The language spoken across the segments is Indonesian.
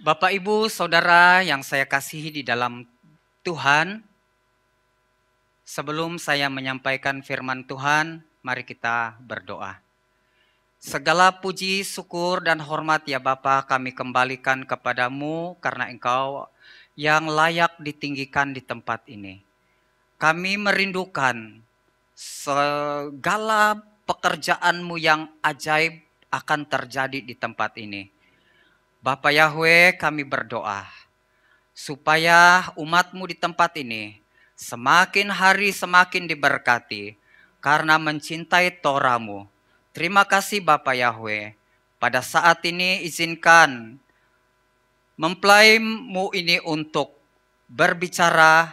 Bapak, Ibu, Saudara yang saya kasihi di dalam Tuhan, sebelum saya menyampaikan firman Tuhan, mari kita berdoa. Segala puji, syukur, dan hormat ya Bapa kami kembalikan kepadamu karena Engkau yang layak ditinggikan di tempat ini. Kami merindukan segala pekerjaan-Mu yang ajaib akan terjadi di tempat ini. Bapa Yahweh, kami berdoa supaya umat-Mu di tempat ini semakin hari semakin diberkati karena mencintai Torah-Mu. Terima kasih Bapa Yahweh. Pada saat ini izinkan mempelai-Mu ini untuk berbicara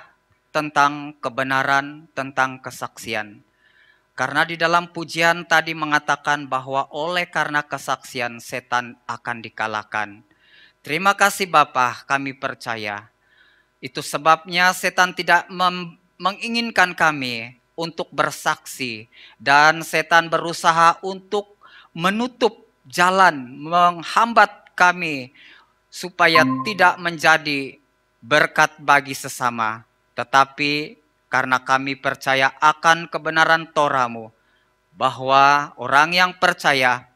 tentang kebenaran, tentang kesaksian. Karena di dalam pujian tadi mengatakan bahwa oleh karena kesaksian setan akan dikalahkan. Terima kasih Bapa, kami percaya. Itu sebabnya setan tidak menginginkan kami untuk bersaksi. Dan setan berusaha untuk menutup jalan, menghambat kami supaya tidak menjadi berkat bagi sesama. Tetapi karena kami percaya akan kebenaran Torah-Mu, bahwa orang yang percaya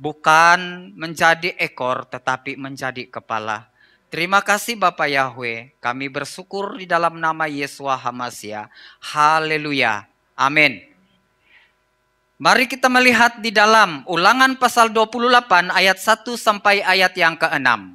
bukan menjadi ekor tetapi menjadi kepala. Terima kasih Bapak Yahweh, kami bersyukur di dalam nama Yesua HaMasiah. Haleluya. Amin. Mari kita melihat di dalam Ulangan pasal 28 ayat 1 sampai ayat yang ke-6.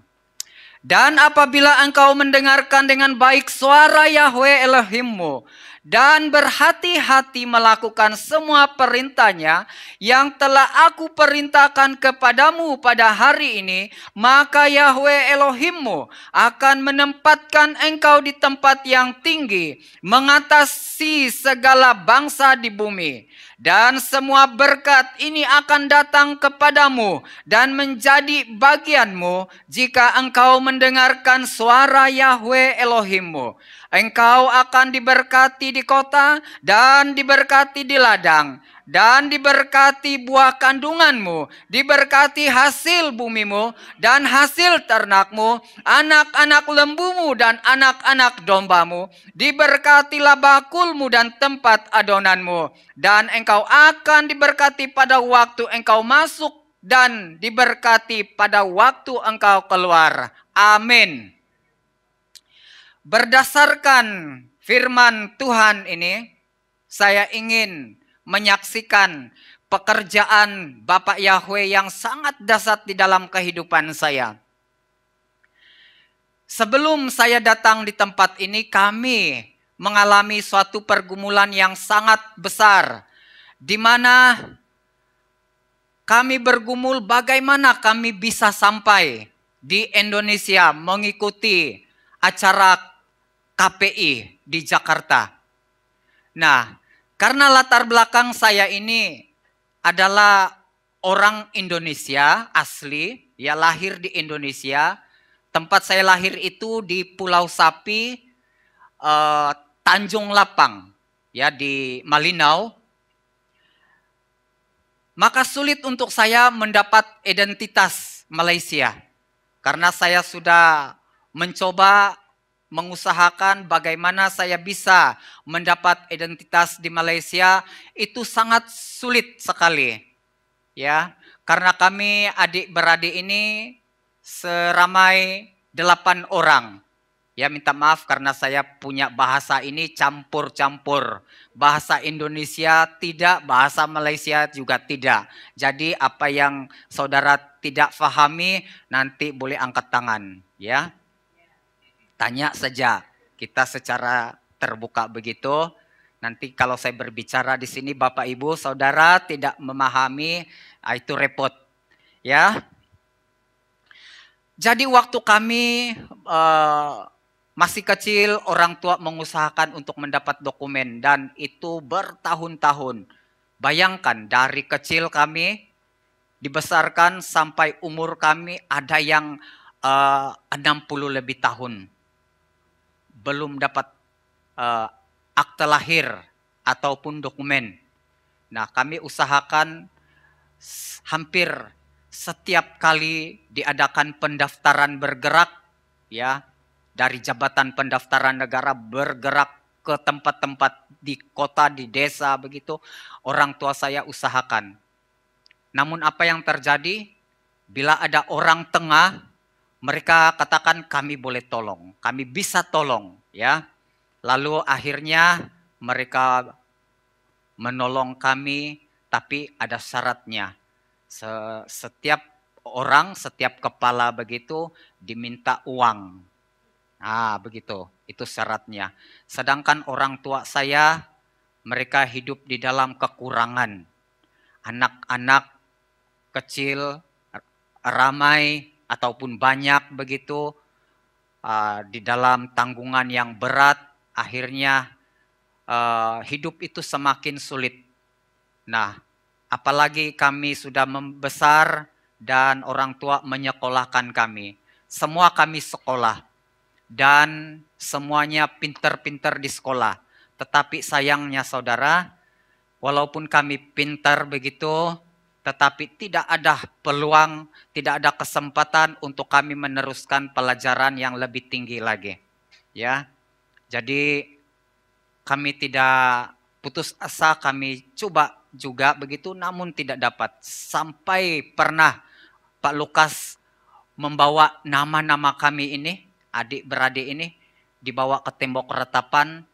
Dan apabila engkau mendengarkan dengan baik suara Yahweh Elohimmu dan berhati-hati melakukan semua perintahnya yang telah aku perintahkan kepadamu pada hari ini, maka Yahweh Elohimmu akan menempatkan engkau di tempat yang tinggi, mengatasi segala bangsa di bumi. Dan semua berkat ini akan datang kepadamu dan menjadi bagianmu jika engkau mendengarkan suara Yahweh Elohimmu. Engkau akan diberkati di kota dan diberkati di ladang, dan diberkati buah kandunganmu, diberkati hasil bumimu dan hasil ternakmu, anak-anak lembumu dan anak-anak dombamu, diberkatilah bakulmu dan tempat adonanmu, dan engkau akan diberkati pada waktu engkau masuk dan diberkati pada waktu engkau keluar. Amin. Berdasarkan firman Tuhan ini, saya ingin menyaksikan pekerjaan Bapak Yahweh yang sangat dahsyat di dalam kehidupan saya. Sebelum saya datang di tempat ini, kami mengalami suatu pergumulan yang sangat besar, di mana kami bergumul bagaimana kami bisa sampai di Indonesia mengikuti acara KPI di Jakarta. Nah, karena latar belakang saya ini adalah orang Indonesia asli, ya lahir di Indonesia. Tempat saya lahir itu di Pulau Sapi, Tanjung Lapang, ya di Malinau. Maka sulit untuk saya mendapat identitas Malaysia. Karena saya sudah mencoba mengusahakan bagaimana saya bisa mendapat identitas di Malaysia, itu sangat sulit sekali. Ya, karena kami adik-beradik ini seramai 8 orang. Ya, minta maaf karena saya punya bahasa ini campur-campur. Bahasa Indonesia tidak, bahasa Malaysia juga tidak. Jadi apa yang saudara tidak pahami nanti boleh angkat tangan, ya. Tanya saja, kita secara terbuka begitu. Nanti kalau saya berbicara di sini Bapak Ibu Saudara tidak memahami, itu repot. Ya. Jadi waktu kami masih kecil, orang tua mengusahakan untuk mendapat dokumen dan itu bertahun-tahun. Bayangkan dari kecil kami dibesarkan sampai umur kami ada yang 60 lebih tahun. Belum dapat akte lahir ataupun dokumen. Nah, kami usahakan hampir setiap kali diadakan pendaftaran bergerak, ya, dari Jabatan Pendaftaran Negara bergerak ke tempat-tempat di kota, di desa begitu, orang tua saya usahakan. Namun apa yang terjadi? Bila ada orang tengah, mereka katakan kami boleh tolong, kami bisa tolong, ya. Lalu akhirnya mereka menolong kami, tapi ada syaratnya. Setiap orang, setiap kepala begitu diminta uang. Nah, begitu. Itu syaratnya. Sedangkan orang tua saya, mereka hidup di dalam kekurangan. Anak-anak kecil, ramai ataupun banyak begitu, di dalam tanggungan yang berat, akhirnya hidup itu semakin sulit. Nah, apalagi kami sudah membesar dan orang tua menyekolahkan kami. Semua kami sekolah dan semuanya pinter-pinter di sekolah. Tetapi sayangnya saudara, walaupun kami pintar begitu, tetapi tidak ada peluang, tidak ada kesempatan untuk kami meneruskan pelajaran yang lebih tinggi lagi. Ya, jadi kami tidak putus asa, kami coba juga begitu, namun tidak dapat. Sampai pernah Pak Lukas membawa nama-nama kami ini, adik-beradik ini, dibawa ke tembok retapan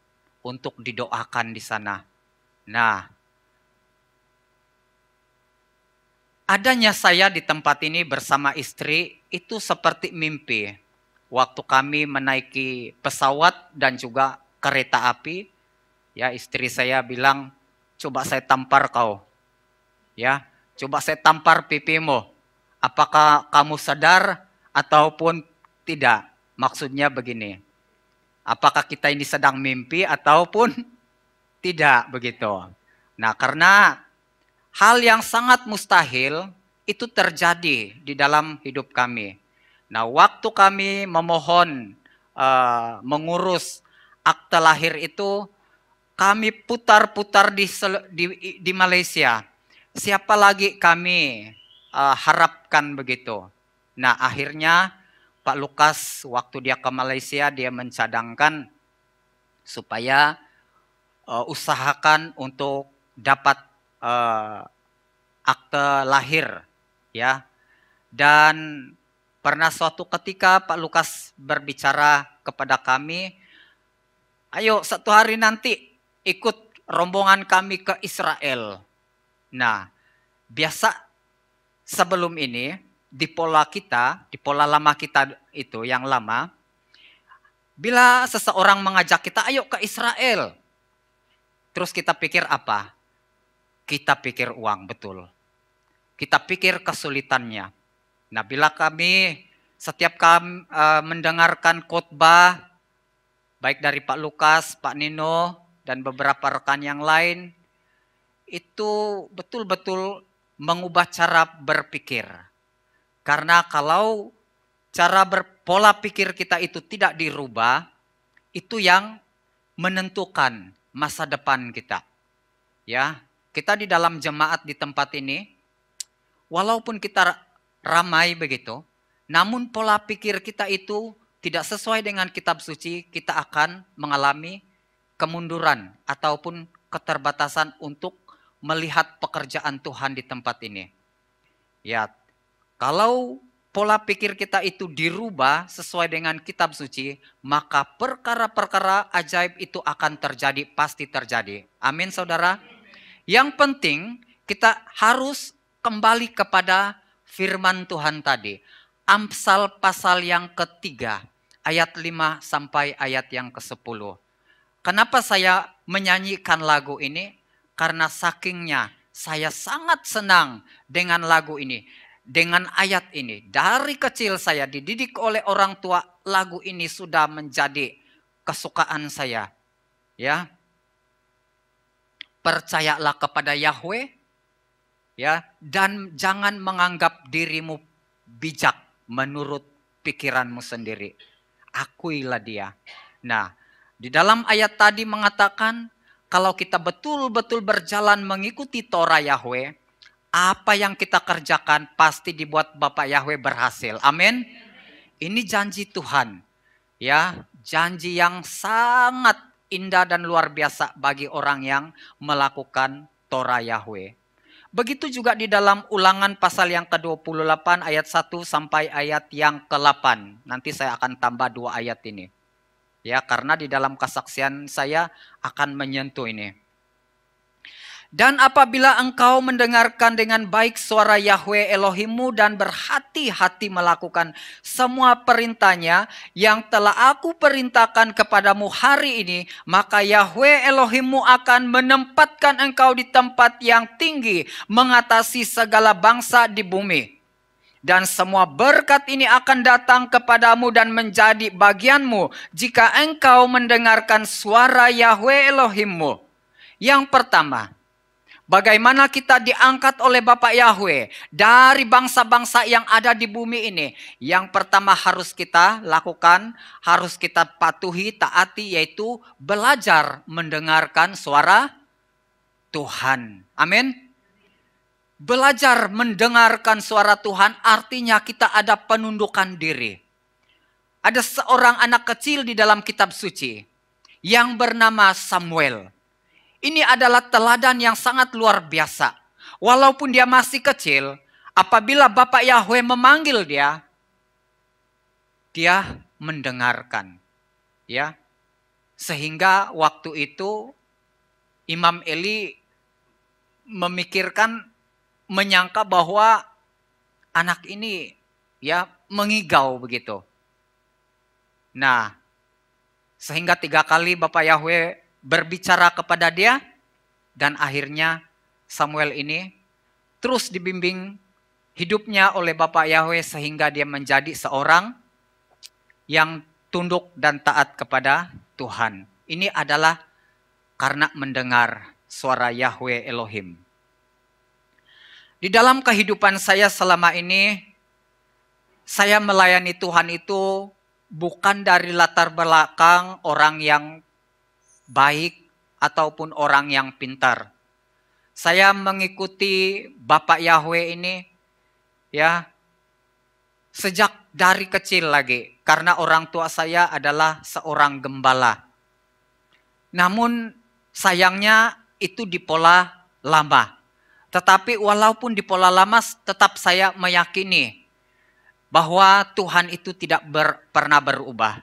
untuk didoakan di sana. Nah, adanya saya di tempat ini bersama istri itu seperti mimpi. Waktu kami menaiki pesawat dan juga kereta api, ya istri saya bilang, coba saya tampar kau. Ya, coba saya tampar pipimu. Apakah kamu sadar ataupun tidak? Maksudnya begini. Apakah kita ini sedang mimpi ataupun tidak begitu. Nah, karena hal yang sangat mustahil itu terjadi di dalam hidup kami. Nah, waktu kami memohon mengurus akte lahir itu, kami putar-putar di Malaysia. Siapa lagi kami harapkan begitu. Nah, akhirnya Pak Lukas waktu dia ke Malaysia, dia mencadangkan supaya usahakan untuk dapat akte lahir, ya. Dan pernah suatu ketika Pak Lukas berbicara kepada kami, ayo satu hari nanti ikut rombongan kami ke Israel. Nah, biasa sebelum ini di pola kita, di pola lama kita itu yang lama, bila seseorang mengajak kita ayo ke Israel, terus kita pikir apa? Kita pikir uang, betul. Kita pikir kesulitannya. Nah, bila kami setiap kami mendengarkan khotbah baik dari Pak Lukas, Pak Nino dan beberapa rekan yang lain, itu betul-betul mengubah cara berpikir. Karena kalau cara pola pikir kita itu tidak dirubah, itu yang menentukan masa depan kita. Ya, kita di dalam jemaat di tempat ini, walaupun kita ramai begitu, namun pola pikir kita itu tidak sesuai dengan kitab suci, kita akan mengalami kemunduran ataupun keterbatasan untuk melihat pekerjaan Tuhan di tempat ini. Ya, kalau pola pikir kita itu dirubah sesuai dengan kitab suci, maka perkara-perkara ajaib itu akan terjadi, pasti terjadi. Amin, saudara. Yang penting kita harus kembali kepada firman Tuhan tadi. Amsal pasal yang ketiga, ayat 5 sampai ayat yang ke-10. Kenapa saya menyanyikan lagu ini? Karena sakingnya saya sangat senang dengan lagu ini. Dengan ayat ini. Dari kecil saya dididik oleh orang tua, lagu ini sudah menjadi kesukaan saya. Ya. Percayalah kepada Yahweh, ya, dan jangan menganggap dirimu bijak menurut pikiranmu sendiri. Akuilah dia. Nah, di dalam ayat tadi mengatakan kalau kita betul-betul berjalan mengikuti Torah Yahweh, Apa yang kita kerjakan pasti dibuat Bapak Yahweh berhasil. Amin. Ini janji Tuhan. Ya, janji yang sangat indah dan luar biasa bagi orang yang melakukan Torah Yahweh. Begitu juga di dalam Ulangan pasal yang ke-28 ayat 1 sampai ayat yang ke-8. Nanti saya akan tambah 2 ayat ini. Ya, karena di dalam kesaksian saya akan menyentuh ini. Dan apabila engkau mendengarkan dengan baik suara Yahweh Elohimmu dan berhati-hati melakukan semua perintahnya yang telah aku perintahkan kepadamu hari ini, maka Yahweh Elohimmu akan menempatkan engkau di tempat yang tinggi, mengatasi segala bangsa di bumi. Dan semua berkat ini akan datang kepadamu dan menjadi bagianmu jika engkau mendengarkan suara Yahweh Elohimmu. Yang pertama, bagaimana kita diangkat oleh Bapak Yahweh dari bangsa-bangsa yang ada di bumi ini. Yang pertama harus kita lakukan, harus kita patuhi, taati, yaitu belajar mendengarkan suara Tuhan. Amin. Belajar mendengarkan suara Tuhan artinya kita ada penundukan diri. Ada seorang anak kecil di dalam kitab suci yang bernama Samuel. Ini adalah teladan yang sangat luar biasa. Walaupun dia masih kecil, apabila Bapak Yahweh memanggil dia, dia mendengarkan. Ya. Sehingga waktu itu Imam Eli memikirkan, menyangka bahwa anak ini ya mengigau begitu. Nah, sehingga 3 kali Bapak Yahweh berbicara kepada dia, dan akhirnya Samuel ini terus dibimbing hidupnya oleh Bapak Yahweh sehingga dia menjadi seorang yang tunduk dan taat kepada Tuhan. Ini adalah karena mendengar suara Yahweh Elohim. Di dalam kehidupan saya selama ini, saya melayani Tuhan itu bukan dari latar belakang orang yang baik ataupun orang yang pintar. Saya mengikuti Bapak Yahweh ini ya sejak dari kecil lagi, karena orang tua saya adalah seorang gembala. Namun sayangnya itu di pola lama. Tetapi walaupun di pola lama, tetap saya meyakini bahwa Tuhan itu tidak pernah berubah.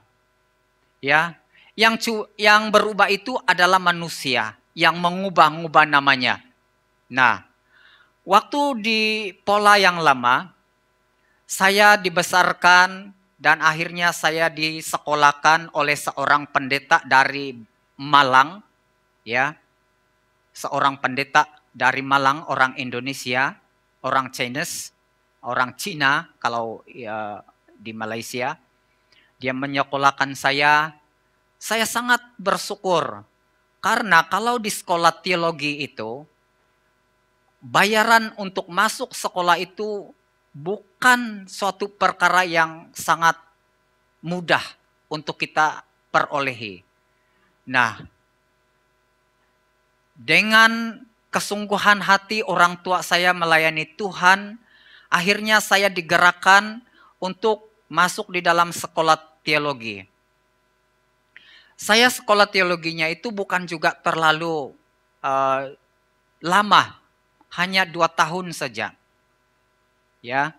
Ya, yang berubah itu adalah manusia yang mengubah-ubah namanya. Nah, waktu di pola yang lama, saya dibesarkan dan akhirnya saya disekolahkan oleh seorang pendeta dari Malang, ya, seorang pendeta dari Malang, orang Indonesia, orang Chinese, orang Cina kalau ya, di Malaysia. Dia menyekolahkan saya sangat bersyukur. Karena kalau di sekolah teologi itu, bayaran untuk masuk sekolah itu bukan suatu perkara yang sangat mudah untuk kita perolehi. Nah, dengan kesungguhan hati orang tua saya melayani Tuhan, akhirnya saya digerakkan untuk masuk di dalam sekolah teologi. Saya sekolah teologinya itu bukan juga terlalu lama, hanya 2 tahun saja. Ya,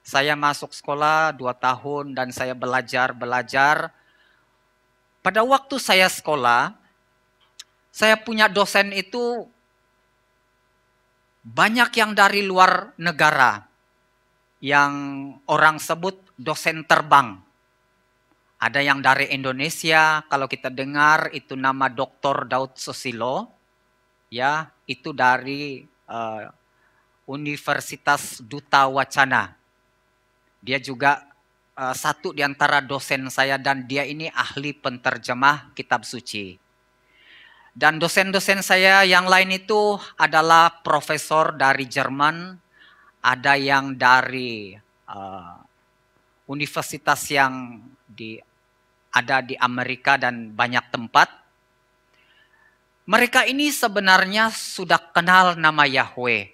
saya masuk sekolah 2 tahun dan saya belajar. Pada waktu saya sekolah, saya punya dosen itu banyak yang dari luar negara, yang orang sebut dosen terbang. Ada yang dari Indonesia, kalau kita dengar itu nama Dr. Daud Susilo, ya, itu dari Universitas Duta Wacana. Dia juga satu di antara dosen saya dan dia ini ahli penterjemah kitab suci. Dan dosen-dosen saya yang lain itu adalah profesor dari Jerman, ada yang dari universitas yang ada di Amerika dan banyak tempat. Mereka ini sebenarnya sudah kenal nama Yahweh.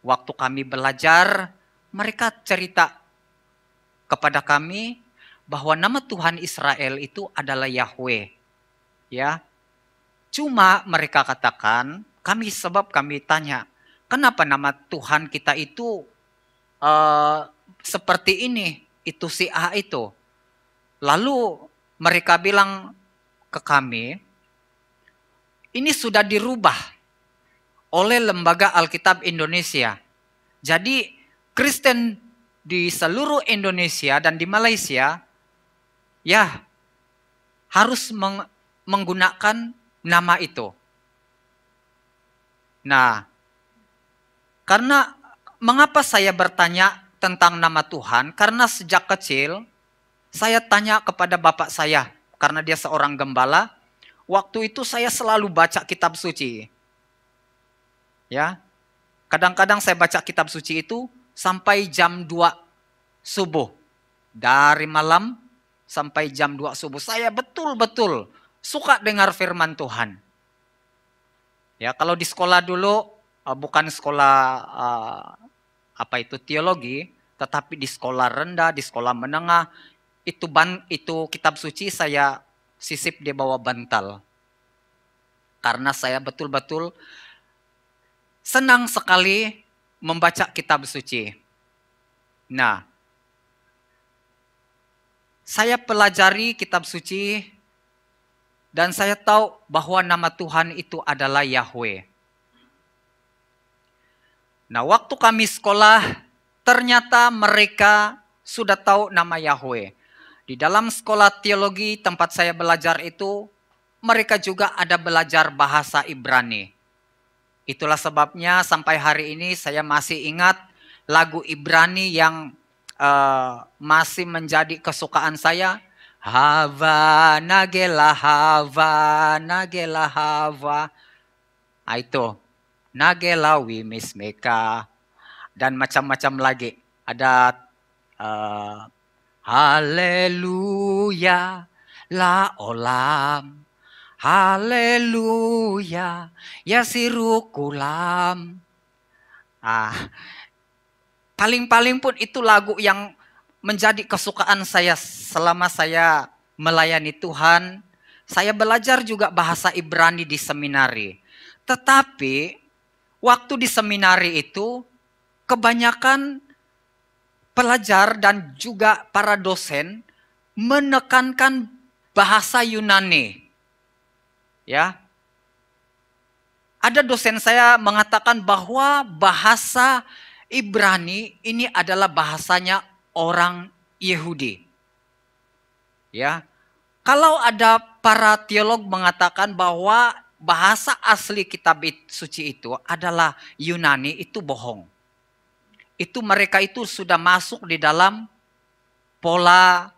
Waktu kami belajar, mereka cerita kepada kami bahwa nama Tuhan Israel itu adalah Yahweh. Ya. Cuma mereka katakan, sebab kami tanya, kenapa nama Tuhan kita itu seperti ini, itu si A itu. Lalu mereka bilang ke kami, ini sudah dirubah oleh Lembaga Alkitab Indonesia. Jadi Kristen di seluruh Indonesia dan di Malaysia ya harus menggunakan nama itu. Nah, karena mengapa saya bertanya tentang nama Tuhan? Karena sejak kecil saya tanya kepada bapak saya, karena dia seorang gembala. Waktu itu saya selalu baca kitab suci. Ya. Kadang-kadang saya baca kitab suci itu sampai jam 2 subuh. Dari malam sampai jam 2 subuh. Saya betul-betul suka dengar firman Tuhan. Ya, kalau di sekolah dulu bukan sekolah teologi, tetapi di sekolah rendah, di sekolah menengah itu kitab suci saya sisip di bawah bantal. Karena saya betul-betul senang sekali membaca kitab suci. Nah, saya pelajari kitab suci dan saya tahu bahwa nama Tuhan itu adalah Yahweh. Nah, waktu kami sekolah, ternyata mereka sudah tahu nama Yahweh. Di dalam sekolah teologi tempat saya belajar itu, mereka juga ada belajar bahasa Ibrani. Itulah sebabnya sampai hari ini saya masih ingat lagu Ibrani yang masih menjadi kesukaan saya. Hava nagela hava nagela hava. Nah, itu. Nagela wimismeka. Dan macam-macam lagi. Ada haleluya la olam. Haleluya, yasiru kulam. Paling-paling pun itu lagu yang menjadi kesukaan saya selama saya melayani Tuhan. Saya belajar juga bahasa Ibrani di seminari. Tetapi waktu di seminari itu kebanyakan pelajar dan juga para dosen menekankan bahasa Yunani. Ya, ada dosen saya mengatakan bahwa bahasa Ibrani ini adalah bahasanya orang Yahudi. Ya, kalau ada para teolog mengatakan bahwa bahasa asli kitab suci itu adalah Yunani, itu bohong. Itu mereka itu sudah masuk di dalam pola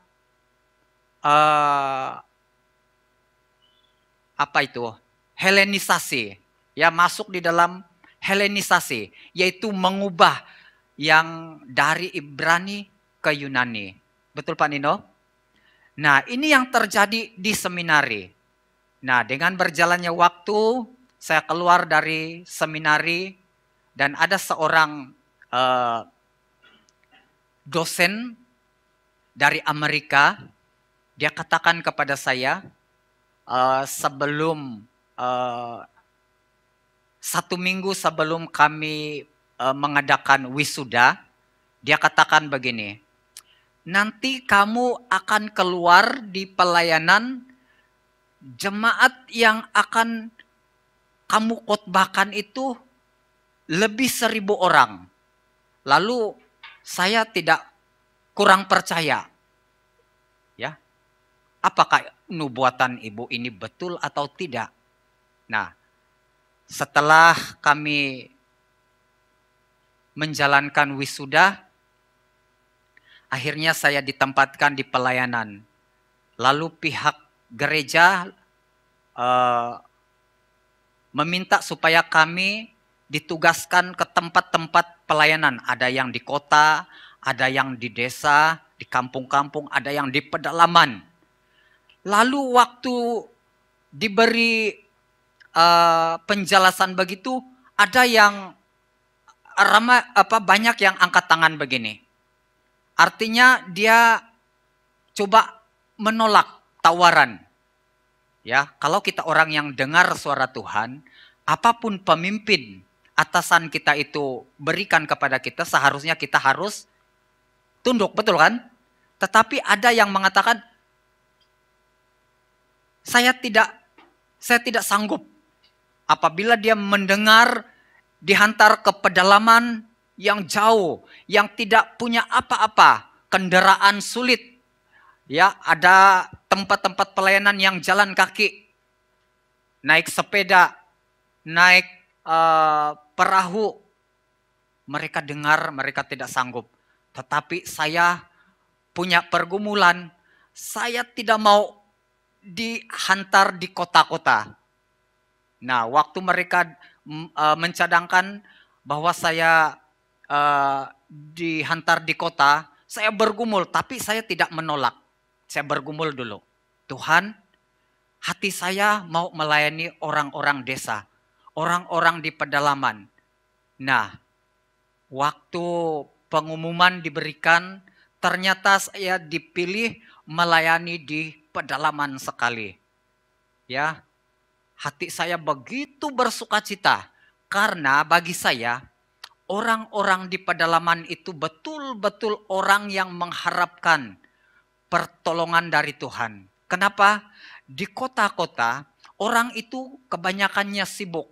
Helenisasi, ya, masuk di dalam Helenisasi, yaitu mengubah yang dari Ibrani ke Yunani. Betul Pak Nino? Nah, ini yang terjadi di seminari. Nah, dengan berjalannya waktu, saya keluar dari seminari dan ada seorang dosen dari Amerika, dia katakan kepada saya, sebelum 1 minggu sebelum kami mengadakan wisuda, dia katakan begini, nanti kamu akan keluar di pelayanan, jemaat yang akan kamu khotbahkan itu lebih 1.000 orang. Lalu saya tidak kurang percaya. Ya, apakah nubuatan ibu ini betul atau tidak? Nah, setelah kami menjalankan wisuda, akhirnya saya ditempatkan di pelayanan. Lalu pihak gereja meminta supaya kami ditugaskan ke tempat-tempat pelayanan. Ada yang di kota, ada yang di desa, di kampung-kampung, ada yang di pedalaman. Lalu waktu diberi penjelasan begitu, ada yang banyak yang angkat tangan begini. Artinya dia coba menolak tawaran. Ya, kalau kita orang yang dengar suara Tuhan, apapun pemimpin atasan kita itu berikan kepada kita, seharusnya kita harus tunduk, betul kan? Tetapi ada yang mengatakan, saya tidak sanggup. Apabila dia mendengar dihantar ke pedalaman yang jauh, yang tidak punya apa-apa, kendaraan sulit, ya, ada tempat-tempat pelayanan yang jalan kaki, naik sepeda, naik perahu. Mereka dengar, mereka tidak sanggup. Tetapi saya punya pergumulan, saya tidak mau dihantar di kota-kota. Nah, waktu mereka mencadangkan bahwa saya dihantar di kota, saya bergumul, tapi saya tidak menolak. Saya bergumul dulu. Tuhan, hati saya mau melayani orang-orang desa, orang-orang di pedalaman. Nah, waktu pengumuman diberikan, ternyata saya dipilih melayani di pedalaman sekali. Ya, hati saya begitu bersukacita karena bagi saya orang-orang di pedalaman itu betul-betul orang yang mengharapkan pertolongan dari Tuhan. Kenapa? Di kota-kota orang itu kebanyakannya sibuk.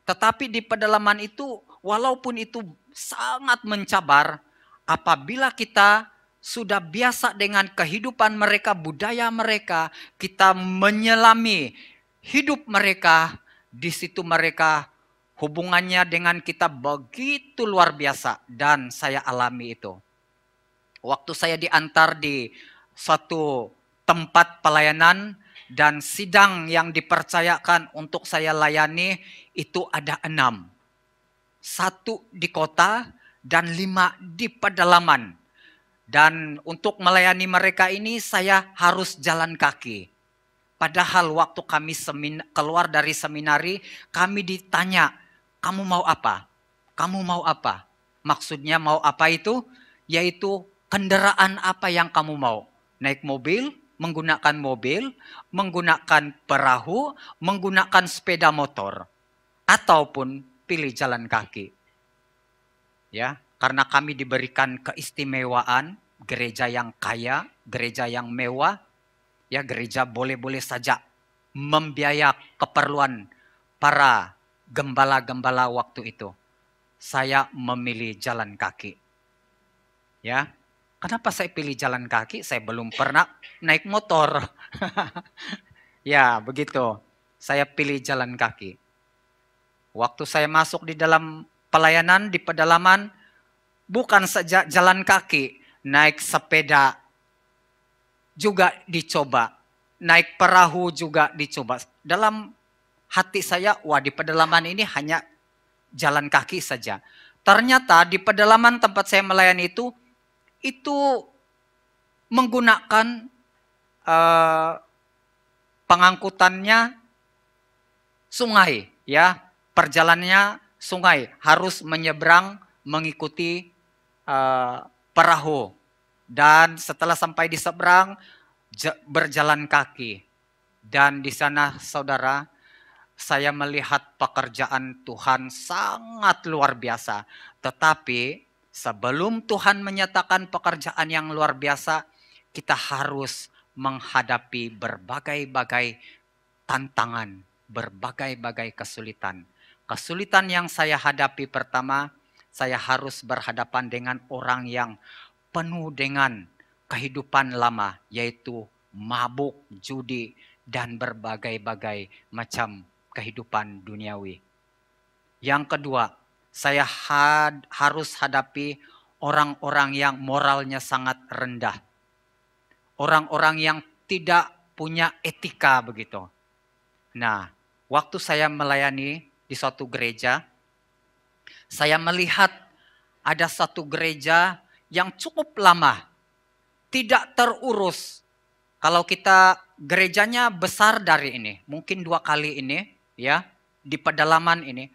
Tetapi di pedalaman itu walaupun itu sangat mencabar, apabila kita sudah biasa dengan kehidupan mereka, budaya mereka, kita menyelami hidup mereka, di situ mereka hubungannya dengan kita begitu luar biasa dan saya alami itu. Waktu saya diantar di suatu tempat pelayanan dan sidang yang dipercayakan untuk saya layani itu ada 6. 1 di kota dan 5 di pedalaman. Dan untuk melayani mereka ini saya harus jalan kaki. Padahal waktu kami keluar dari seminari, kami ditanya, kamu mau apa? Kamu mau apa? Maksudnya mau apa itu? Yaitu kendaraan apa yang kamu mau? Naik mobil, menggunakan perahu, menggunakan sepeda motor, ataupun pilih jalan kaki. Ya, karena kami diberikan keistimewaan, gereja yang kaya, gereja yang mewah, ya gereja boleh-boleh saja membiayai keperluan para gembala-gembala waktu itu. Saya memilih jalan kaki. Ya, kenapa saya pilih jalan kaki? Saya belum pernah naik motor. Ya, begitu. Saya pilih jalan kaki. Waktu saya masuk di dalam pelayanan di pedalaman, bukan saja jalan kaki, naik sepeda juga dicoba, naik perahu juga dicoba. Dalam hati saya, wah di pedalaman ini hanya jalan kaki saja. Ternyata di pedalaman tempat saya melayani itu menggunakan pengangkutannya sungai, ya, perjalanannya sungai, harus menyeberang mengikuti perahu. Dan setelah sampai di seberang, berjalan kaki. Dan di sana saudara, saya melihat pekerjaan Tuhan sangat luar biasa. Tetapi sebelum Tuhan menyatakan pekerjaan yang luar biasa, kita harus menghadapi berbagai-bagai tantangan, berbagai-bagai kesulitan. Kesulitan yang saya hadapi pertama, saya harus berhadapan dengan orang yang penuh dengan kehidupan lama, yaitu mabuk, judi, dan berbagai-bagai macam kehidupan duniawi. Yang kedua, saya harus hadapi orang-orang yang moralnya sangat rendah. Orang-orang yang tidak punya etika begitu. Nah, waktu saya melayani di suatu gereja, saya melihat ada satu gereja yang cukup lama, tidak terurus. Kalau kita gerejanya besar dari ini, mungkin 2 kali ini, ya, di pedalaman ini.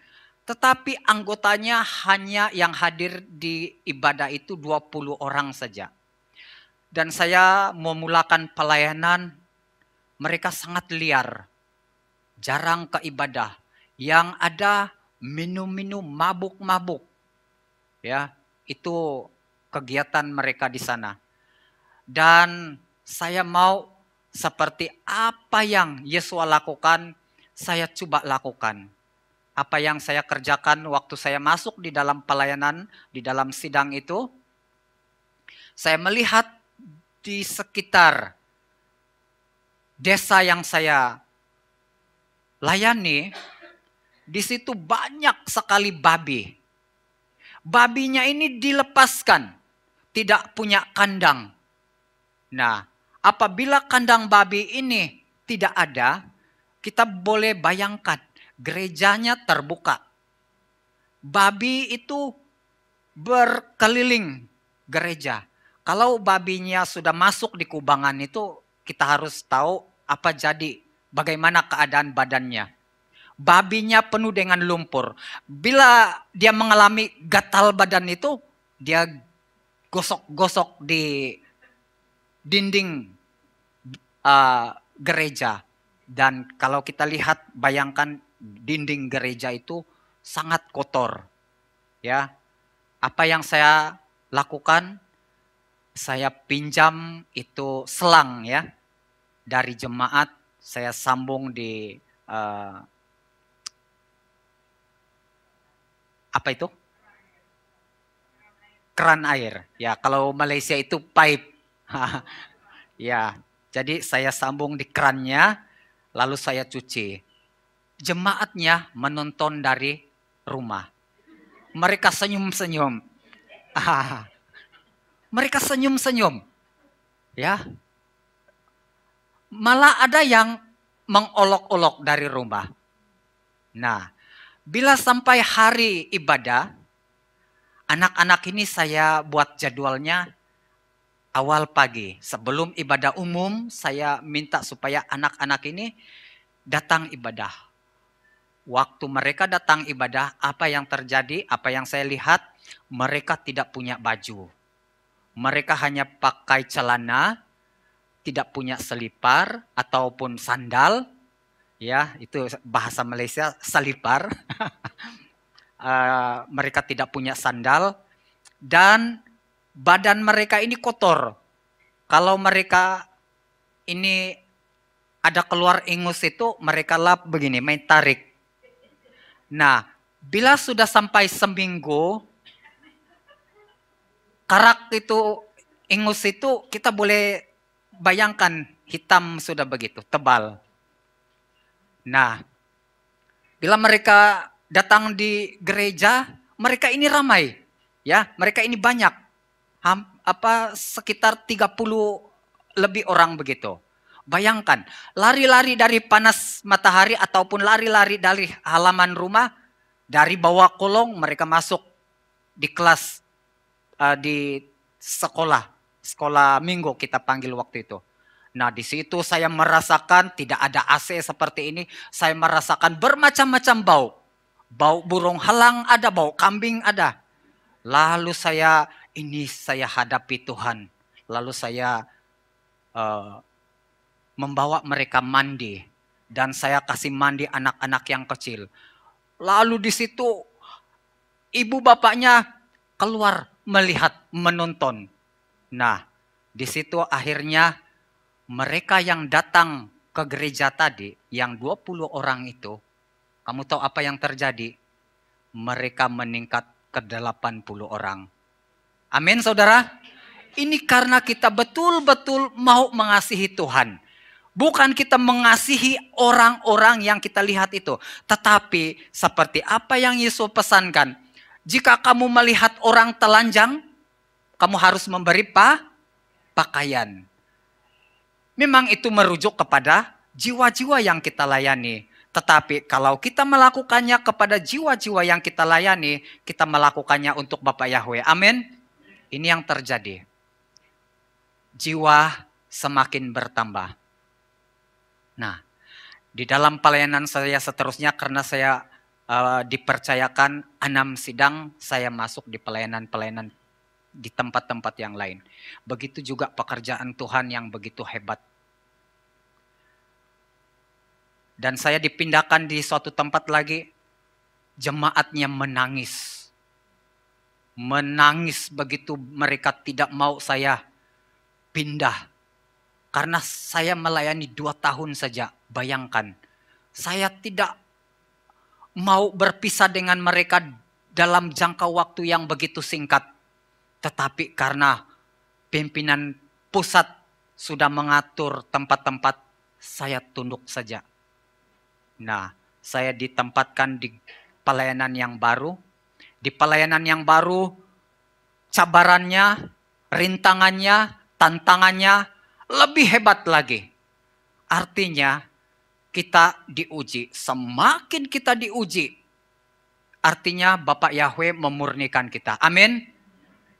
Tetapi anggotanya hanya yang hadir di ibadah itu 20 orang saja. Dan saya memulakan pelayanan, mereka sangat liar, jarang ke ibadah. Yang ada minum-minum, mabuk-mabuk. Ya, itu kegiatan mereka di sana. Dan saya mau seperti apa yang Yesus lakukan, saya coba lakukan. Apa yang saya kerjakan waktu saya masuk di dalam pelayanan, di dalam sidang itu, saya melihat di sekitar desa yang saya layani, di situ banyak sekali babi. Babinya ini dilepaskan, tidak punya kandang. Nah, apabila kandang babi ini tidak ada, kita boleh bayangkan gerejanya terbuka. Babi itu berkeliling gereja. Kalau babinya sudah masuk di kubangan itu, kita harus tahu apa jadi, bagaimana keadaan badannya. Babinya penuh dengan lumpur. Bila dia mengalami gatal badan itu, dia gosok-gosok di dinding gereja. Dan kalau kita lihat, bayangkan dinding gereja itu sangat kotor. Ya, apa yang saya lakukan? Saya pinjam itu selang ya dari jemaat, saya sambung di apa itu? Keran air. Ya, kalau Malaysia itu pipe. Ya, jadi saya sambung di kerannya, lalu saya cuci. Jemaatnya menonton dari rumah. Mereka senyum-senyum. Mereka senyum-senyum. Ya. Malah ada yang mengolok-olok dari rumah. Nah, bila sampai hari ibadah, anak-anak ini saya buat jadwalnya awal pagi. Sebelum ibadah umum, saya minta supaya anak-anak ini datang ibadah. Waktu mereka datang ibadah, apa yang terjadi, apa yang saya lihat, mereka tidak punya baju. Mereka hanya pakai celana, tidak punya selipar ataupun sandal. Ya, itu bahasa Malaysia, selipar. Mereka tidak punya sandal. Dan badan mereka ini kotor. Kalau mereka ini ada keluar ingus itu, mereka lap begini, main tarik. Nah, bila sudah sampai seminggu, karak itu, ingus itu kita boleh bayangkan hitam sudah begitu, tebal. Nah, bila mereka datang di gereja, mereka ini ramai. Ya, mereka ini banyak. Sekitar 30 lebih orang begitu. Bayangkan, lari-lari dari panas matahari ataupun lari-lari dari halaman rumah, dari bawah kolong mereka masuk di kelas di sekolah minggu kita panggil waktu itu. Nah, di situ saya merasakan tidak ada AC seperti ini, saya merasakan bermacam-macam bau. Bau burung halang ada, bau kambing ada. Lalu saya hadapi Tuhan. Lalu saya membawa mereka mandi. Dan saya kasih mandi anak-anak yang kecil. Lalu di situ ibu bapaknya keluar melihat, menonton. Nah, di situ akhirnya mereka yang datang ke gereja tadi, yang 20 orang itu, kamu tahu apa yang terjadi? Mereka meningkat ke 80 orang. Amin, saudara. Ini karena kita betul-betul mau mengasihi Tuhan. Bukan kita mengasihi orang-orang yang kita lihat itu. Tetapi seperti apa yang Yesus pesankan. Jika kamu melihat orang telanjang, kamu harus memberi pakaian. Memang itu merujuk kepada jiwa-jiwa yang kita layani. Tetapi kalau kita melakukannya kepada jiwa-jiwa yang kita layani, kita melakukannya untuk Bapak Yahweh. Amin. Ini yang terjadi. Jiwa semakin bertambah. Nah, di dalam pelayanan saya seterusnya, karena saya dipercayakan 6 sidang, saya masuk di pelayanan-pelayanan di tempat-tempat yang lain. Begitu juga pekerjaan Tuhan yang begitu hebat. Dan saya dipindahkan di suatu tempat lagi, jemaatnya menangis. Menangis begitu mereka tidak mau saya pindah. Karena saya melayani 2 tahun saja, bayangkan. Saya tidak mau berpisah dengan mereka dalam jangka waktu yang begitu singkat. Tetapi karena pimpinan pusat sudah mengatur tempat-tempat, saya tunduk saja. Nah, saya ditempatkan di pelayanan yang baru. Di pelayanan yang baru, cabarannya, rintangannya, tantangannya lebih hebat lagi. Artinya, kita diuji. Semakin kita diuji, artinya Bapak Yahweh memurnikan kita. Amin.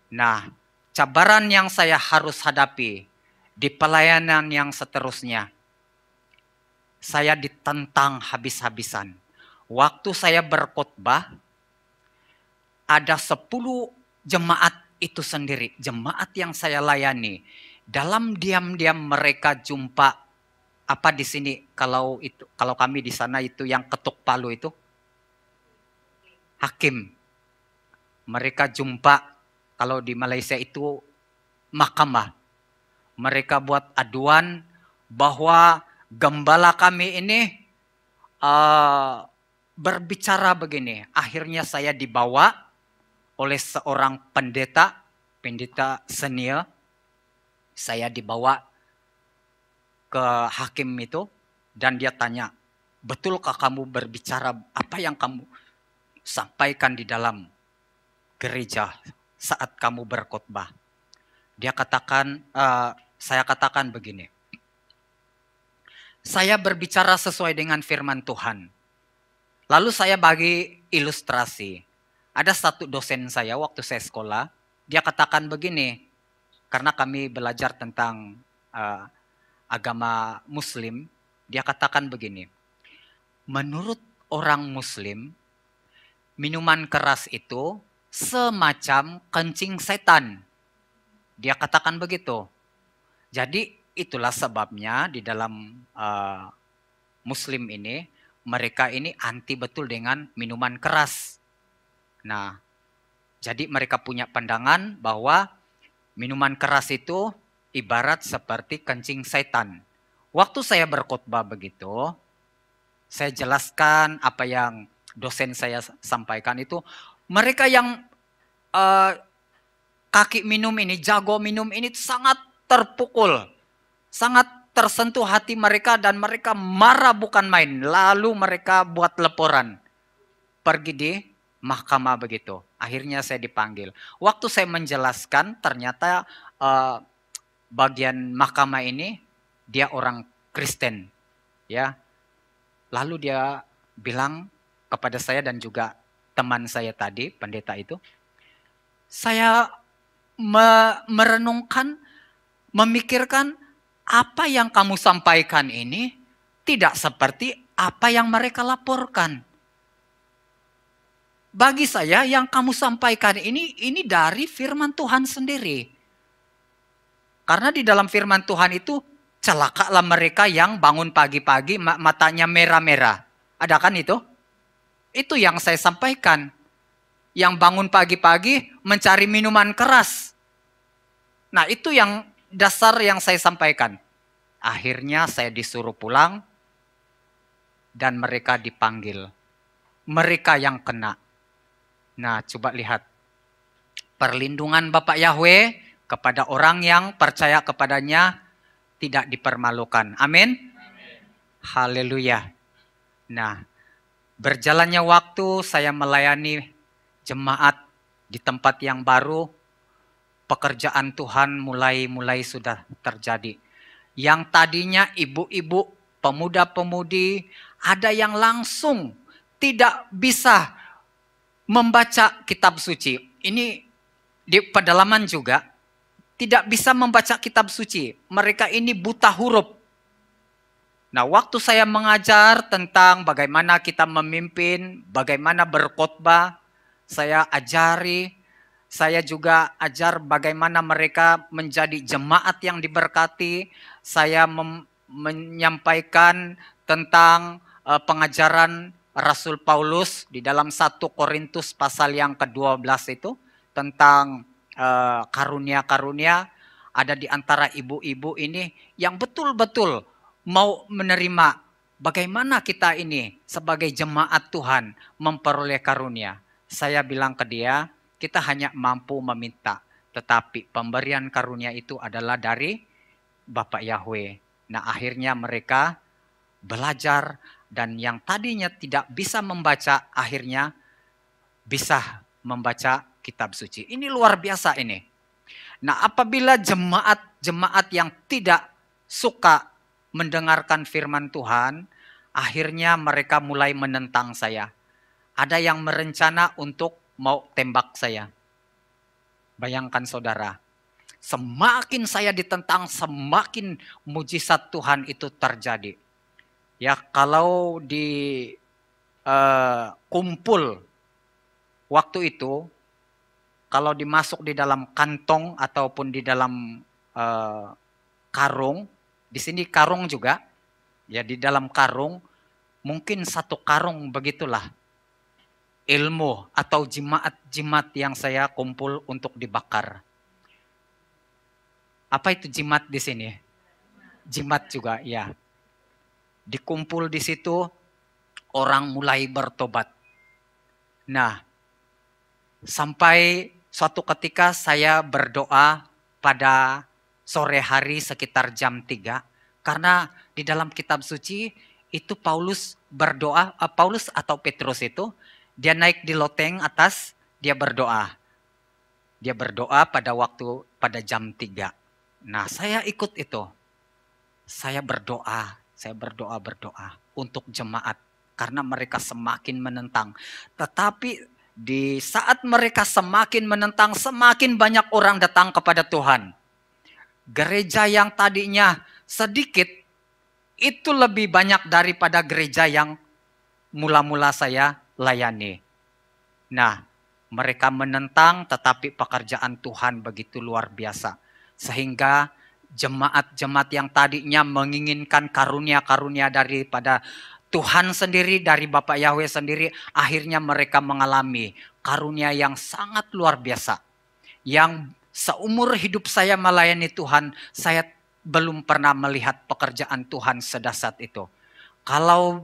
Nah, cabaran yang saya harus hadapi di pelayanan yang seterusnya, saya ditentang habis-habisan. Waktu saya berkhotbah, ada 10 jemaat itu sendiri, jemaat yang saya layani. Dalam diam-diam mereka jumpa apa di sini, kalau kami di sana itu yang ketuk palu itu hakim. Mereka jumpa, kalau di Malaysia itu mahkamah. Mereka buat aduan bahwa gembala kami ini berbicara begini. Akhirnya saya dibawa oleh seorang pendeta senior. Saya dibawa ke hakim itu dan dia tanya, betulkah kamu berbicara apa yang kamu sampaikan di dalam gereja saat kamu berkhotbah? Dia katakan, saya katakan begini, saya berbicara sesuai dengan firman Tuhan. Lalu saya bagi ilustrasi. Ada satu dosen saya waktu saya sekolah, dia katakan begini, karena kami belajar tentang agama Muslim, dia katakan begini, menurut orang Muslim, minuman keras itu semacam kencing setan. Dia katakan begitu. Jadi itulah sebabnya di dalam Muslim ini, mereka ini anti betul dengan minuman keras. Nah, jadi mereka punya pandangan bahwa minuman keras itu ibarat seperti kencing setan. Waktu saya berkhotbah begitu, saya jelaskan apa yang dosen saya sampaikan itu. Mereka yang kaki minum ini, jago minum ini sangat terpukul. Sangat tersentuh hati mereka dan mereka marah bukan main. Lalu mereka buat laporan. Pergi di mahkamah begitu. Akhirnya saya dipanggil. Waktu saya menjelaskan, ternyata bagian mahkamah ini dia orang Kristen, ya. Lalu dia bilang kepada saya dan juga teman saya tadi, pendeta itu, saya merenungkan, memikirkan apa yang kamu sampaikan ini tidak seperti apa yang mereka laporkan. Bagi saya yang kamu sampaikan ini dari firman Tuhan sendiri. Karena di dalam firman Tuhan itu, celakalah mereka yang bangun pagi-pagi matanya merah-merah. Ada kan itu? Itu yang saya sampaikan. Yang bangun pagi-pagi mencari minuman keras. Nah, itu yang dasar yang saya sampaikan. Akhirnya saya disuruh pulang dan mereka dipanggil. Mereka yang kena. Nah, coba lihat. Perlindungan Bapak Yahweh kepada orang yang percaya kepadanya tidak dipermalukan. Amin. Haleluya. Nah, berjalannya waktu saya melayani jemaat di tempat yang baru, pekerjaan Tuhan mulai sudah terjadi. Yang tadinya ibu-ibu, pemuda-pemudi, ada yang langsung tidak bisa membaca kitab suci. Ini di pedalaman juga tidak bisa membaca kitab suci. Mereka ini buta huruf. Nah, waktu saya mengajar tentang bagaimana kita memimpin, bagaimana berkhotbah, saya ajari, saya juga ajar bagaimana mereka menjadi jemaat yang diberkati. Saya menyampaikan tentang pengajaran Rasul Paulus di dalam 1 Korintus pasal yang ke-12 itu tentang karunia-karunia. Ada di antara ibu-ibu ini yang betul-betul mau menerima bagaimana kita ini sebagai jemaat Tuhan memperoleh karunia. Saya bilang ke dia, kita hanya mampu meminta, tetapi pemberian karunia itu adalah dari Bapak Yahweh. Nah, akhirnya mereka belajar dan yang tadinya tidak bisa membaca akhirnya bisa membaca kitab suci. Ini luar biasa ini. Nah, apabila jemaat-jemaat yang tidak suka mendengarkan firman Tuhan, akhirnya mereka mulai menentang saya. Ada yang merencana untuk mau tembak saya. Bayangkan saudara, semakin saya ditentang, semakin mujizat Tuhan itu terjadi. Ya, kalau di kumpul waktu itu, kalau dimasuk di dalam kantong ataupun di dalam karung, di sini karung juga, ya di dalam karung, mungkin 1 karung begitulah ilmu atau jimat-jimat yang saya kumpul untuk dibakar. Apa itu jimat di sini? Jimat juga, ya. Dikumpul di situ, orang mulai bertobat. Nah, sampai suatu ketika saya berdoa pada sore hari sekitar jam 3. Karena di dalam kitab suci itu Paulus berdoa, Paulus atau Petrus itu, dia naik di loteng atas, dia berdoa. Dia berdoa pada jam 3. Nah, saya ikut itu. Saya berdoa untuk jemaat. Karena mereka semakin menentang. Tetapi di saat mereka semakin menentang, semakin banyak orang datang kepada Tuhan. Gereja yang tadinya sedikit, itu lebih banyak daripada gereja yang mula-mula saya layani. Nah, mereka menentang, tetapi pekerjaan Tuhan begitu luar biasa. Sehingga jemaat-jemaat yang tadinya menginginkan karunia-karunia daripada Tuhan sendiri, dari Bapak Yahweh sendiri, akhirnya mereka mengalami karunia yang sangat luar biasa. Yang seumur hidup saya melayani Tuhan, saya belum pernah melihat pekerjaan Tuhan sedahsyat itu. Kalau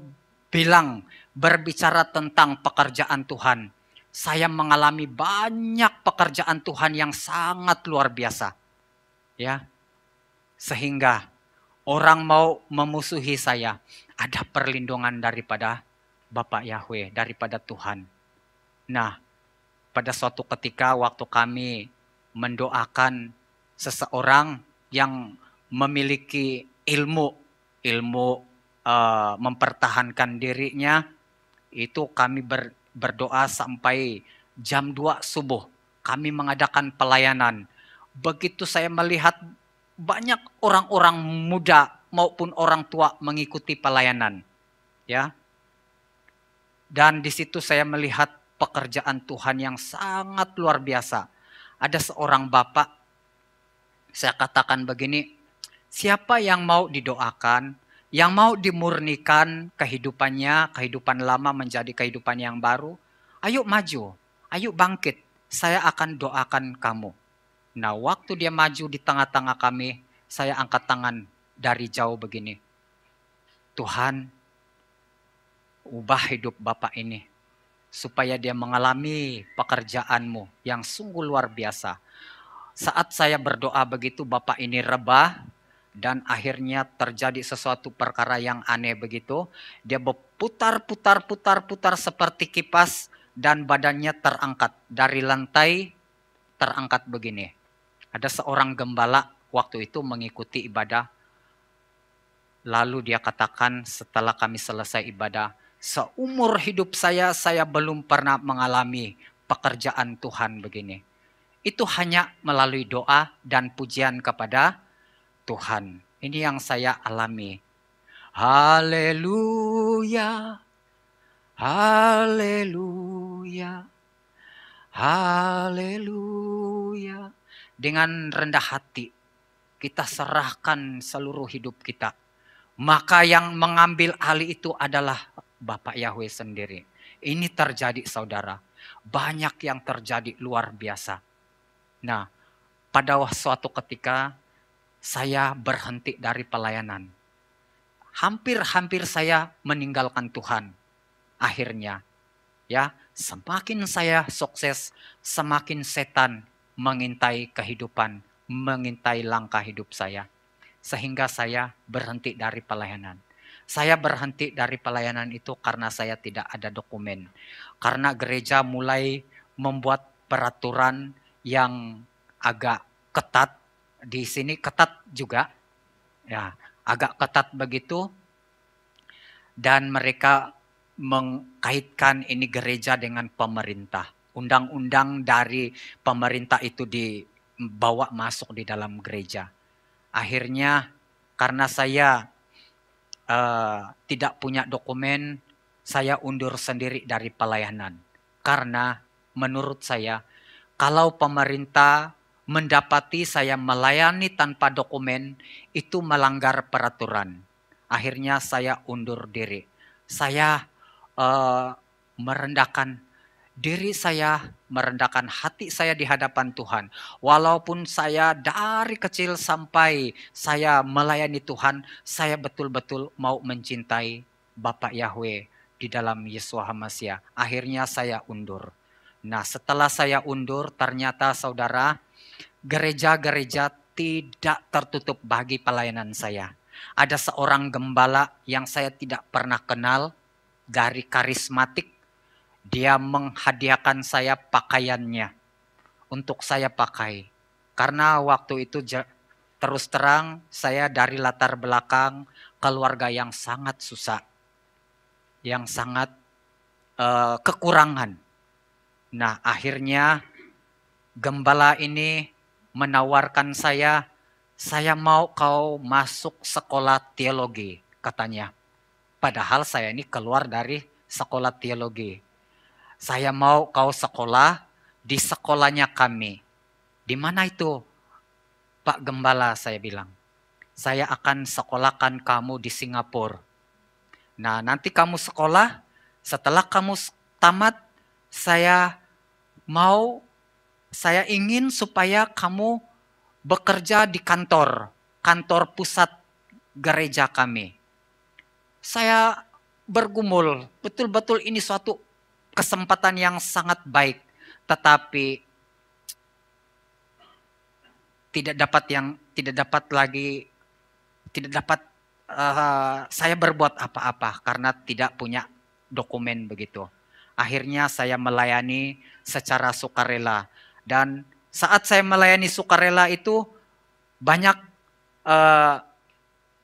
berbicara tentang pekerjaan Tuhan, saya mengalami banyak pekerjaan Tuhan yang sangat luar biasa. Ya. Sehingga orang mau memusuhi saya, ada perlindungan daripada Bapak Yahweh, daripada Tuhan. Nah, pada suatu ketika waktu kami mendoakan seseorang yang memiliki ilmu mempertahankan dirinya, itu kami berdoa sampai jam 2 subuh. Kami mengadakan pelayanan. Begitu saya melihat banyak orang-orang muda maupun orang tua mengikuti pelayanan, ya. Dan di situ saya melihat pekerjaan Tuhan yang sangat luar biasa. Ada seorang bapak, saya katakan begini, siapa yang mau didoakan, yang mau dimurnikan kehidupannya, kehidupan lama menjadi kehidupan yang baru, ayo maju, ayo bangkit, saya akan doakan kamu. Nah, waktu dia maju di tengah-tengah kami, saya angkat tangan dari jauh begini. Tuhan, ubah hidup Bapak ini, supaya dia mengalami pekerjaan-Mu yang sungguh luar biasa. Saat saya berdoa begitu, Bapak ini rebah, dan akhirnya terjadi sesuatu perkara yang aneh begitu. Dia berputar-putar seperti kipas, dan badannya terangkat dari lantai, terangkat begini. Ada seorang gembala waktu itu mengikuti ibadah. Lalu dia katakan setelah kami selesai ibadah, seumur hidup saya belum pernah mengalami pekerjaan Tuhan begini. Itu hanya melalui doa dan pujian kepada Tuhan. Ini yang saya alami. Haleluya, haleluya, haleluya. Dengan rendah hati kita serahkan seluruh hidup kita. Maka yang mengambil alih itu adalah Bapak Yahweh sendiri. Ini terjadi saudara. Banyak yang terjadi luar biasa. Nah, pada suatu ketika saya berhenti dari pelayanan. Hampir-hampir saya meninggalkan Tuhan. Akhirnya, ya, semakin saya sukses, semakin setan mengintai kehidupan, mengintai langkah hidup saya. Sehingga saya berhenti dari pelayanan. Saya berhenti dari pelayanan itu karena saya tidak ada dokumen. Karena gereja mulai membuat peraturan yang agak ketat. Di sini ketat juga. Ya, agak ketat begitu. Dan mereka mengkaitkan ini gereja dengan pemerintah. Undang-undang dari pemerintah itu dibawa masuk di dalam gereja. Akhirnya karena saya tidak punya dokumen, saya undur sendiri dari pelayanan. Karena menurut saya, kalau pemerintah mendapati saya melayani tanpa dokumen, itu melanggar peraturan. Akhirnya saya undur diri. Saya merendahkan diri saya, merendahkan hati saya di hadapan Tuhan. Walaupun saya dari kecil sampai saya melayani Tuhan, saya betul-betul mau mencintai Bapak Yahweh di dalam Yesus HaMashiach. Akhirnya saya undur. Nah, setelah saya undur, ternyata saudara, gereja-gereja tidak tertutup bagi pelayanan saya. Ada seorang gembala yang saya tidak pernah kenal, dari karismatik. Dia menghadiahkan saya pakaiannya untuk saya pakai. Karena waktu itu terus terang saya dari latar belakang keluarga yang sangat susah. Yang sangat kekurangan. Nah, akhirnya gembala ini menawarkan saya mau kau masuk sekolah teologi, katanya. Padahal saya ini keluar dari sekolah teologi. Saya mau kau sekolah di sekolahnya kami. Di mana itu, Pak Gembala, saya bilang. Saya akan sekolahkan kamu di Singapura. Nah, nanti kamu sekolah, setelah kamu tamat, saya ingin supaya kamu bekerja di kantor pusat gereja kami. Saya bergumul, betul-betul ini suatu kesempatan yang sangat baik, tetapi tidak dapat saya berbuat apa-apa karena tidak punya dokumen begitu. Akhirnya saya melayani secara sukarela, dan saat saya melayani sukarela itu banyak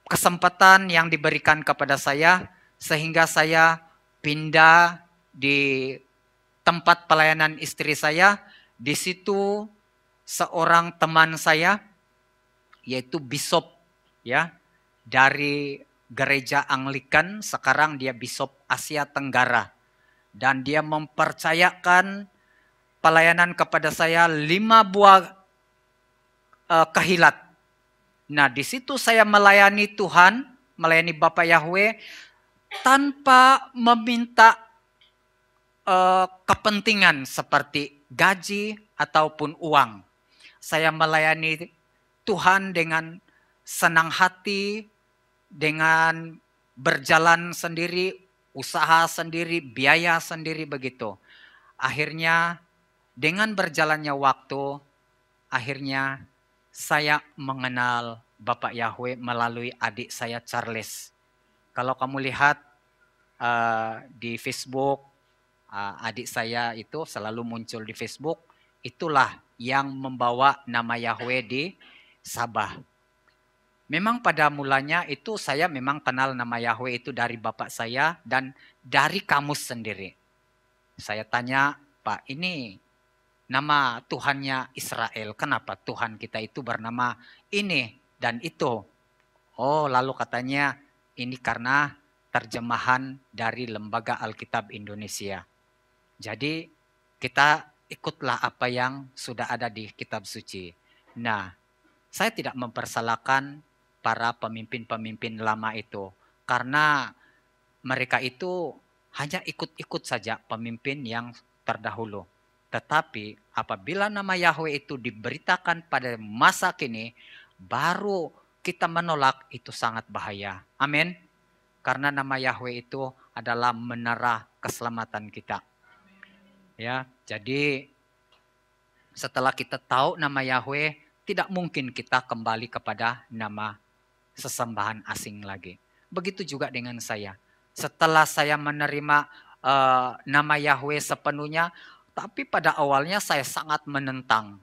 kesempatan yang diberikan kepada saya sehingga saya pindah di tempat pelayanan istri saya. Di situ seorang teman saya, yaitu bishop ya, dari gereja Anglikan, sekarang dia bishop Asia Tenggara. Dan dia mempercayakan pelayanan kepada saya 5 buah kehilat. Nah, di situ saya melayani Tuhan, melayani Bapak Yahweh tanpa meminta kepentingan seperti gaji ataupun uang. Saya melayani Tuhan dengan senang hati, dengan berjalan sendiri, usaha sendiri, biaya sendiri begitu. Akhirnya dengan berjalannya waktu, akhirnya saya mengenal Bapak Yahweh melalui adik saya Charles. Kalau kamu lihat di Facebook, adik saya itu selalu muncul di Facebook, itulah yang membawa nama Yahweh di Sabah. Memang pada mulanya itu saya memang kenal nama Yahweh itu dari bapak saya dan dari kamus sendiri. Saya tanya, Pak, ini nama Tuhannya Israel, kenapa Tuhan kita itu bernama ini dan itu? Oh, lalu katanya ini karena terjemahan dari Lembaga Alkitab Indonesia. Jadi kita ikutlah apa yang sudah ada di kitab suci. Nah, saya tidak mempersalahkan para pemimpin-pemimpin lama itu. Karena mereka itu hanya ikut-ikut saja pemimpin yang terdahulu. Tetapi apabila nama Yahweh itu diberitakan pada masa kini, baru kita menolak, itu sangat bahaya. Amin. Karena nama Yahweh itu adalah menara keselamatan kita. Ya, jadi setelah kita tahu nama Yahweh, tidak mungkin kita kembali kepada nama sesembahan asing lagi. Begitu juga dengan saya. Setelah saya menerima nama Yahweh sepenuhnya, tapi pada awalnya saya sangat menentang.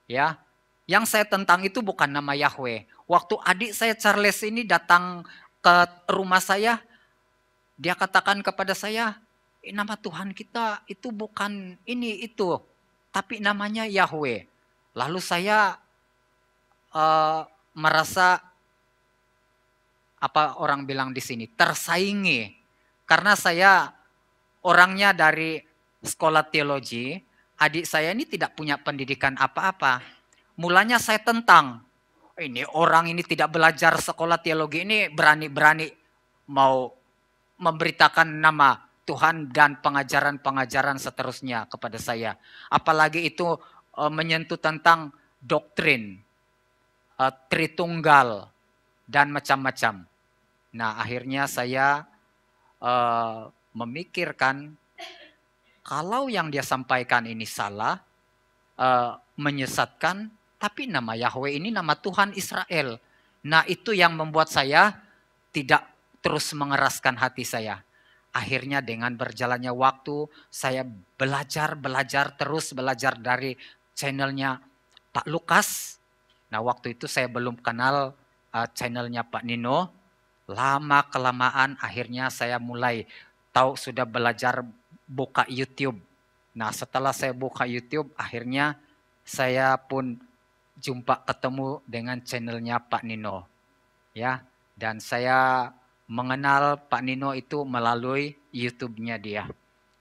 Ya, yang saya tentang itu bukan nama Yahweh. Waktu adik saya Charles ini datang ke rumah saya, dia katakan kepada saya, nama Tuhan kita itu bukan ini itu, tapi namanya Yahweh. Lalu saya merasa apa orang bilang di sini, tersaingi. Karena saya orangnya dari sekolah teologi, adik saya ini tidak punya pendidikan apa-apa. Mulanya saya tentang, ini orang ini tidak belajar sekolah teologi ini berani-berani mau memberitakan nama Tuhan dan pengajaran-pengajaran seterusnya kepada saya. Apalagi itu menyentuh tentang doktrin, Tritunggal, dan macam-macam. Nah, akhirnya saya memikirkan kalau yang dia sampaikan ini salah, menyesatkan, tapi nama Yahweh ini nama Tuhan Israel. Nah, itu yang membuat saya tidak terus mengeraskan hati saya. Akhirnya dengan berjalannya waktu, saya belajar terus belajar dari channelnya Pak Lukas. Nah, waktu itu saya belum kenal channelnya Pak Nino. Lama kelamaan akhirnya saya mulai tahu, sudah belajar buka YouTube. Nah, setelah saya buka YouTube, akhirnya saya pun jumpa ketemu dengan channelnya Pak Nino. Ya, dan saya mengenal Pak Nino itu melalui YouTube-nya dia.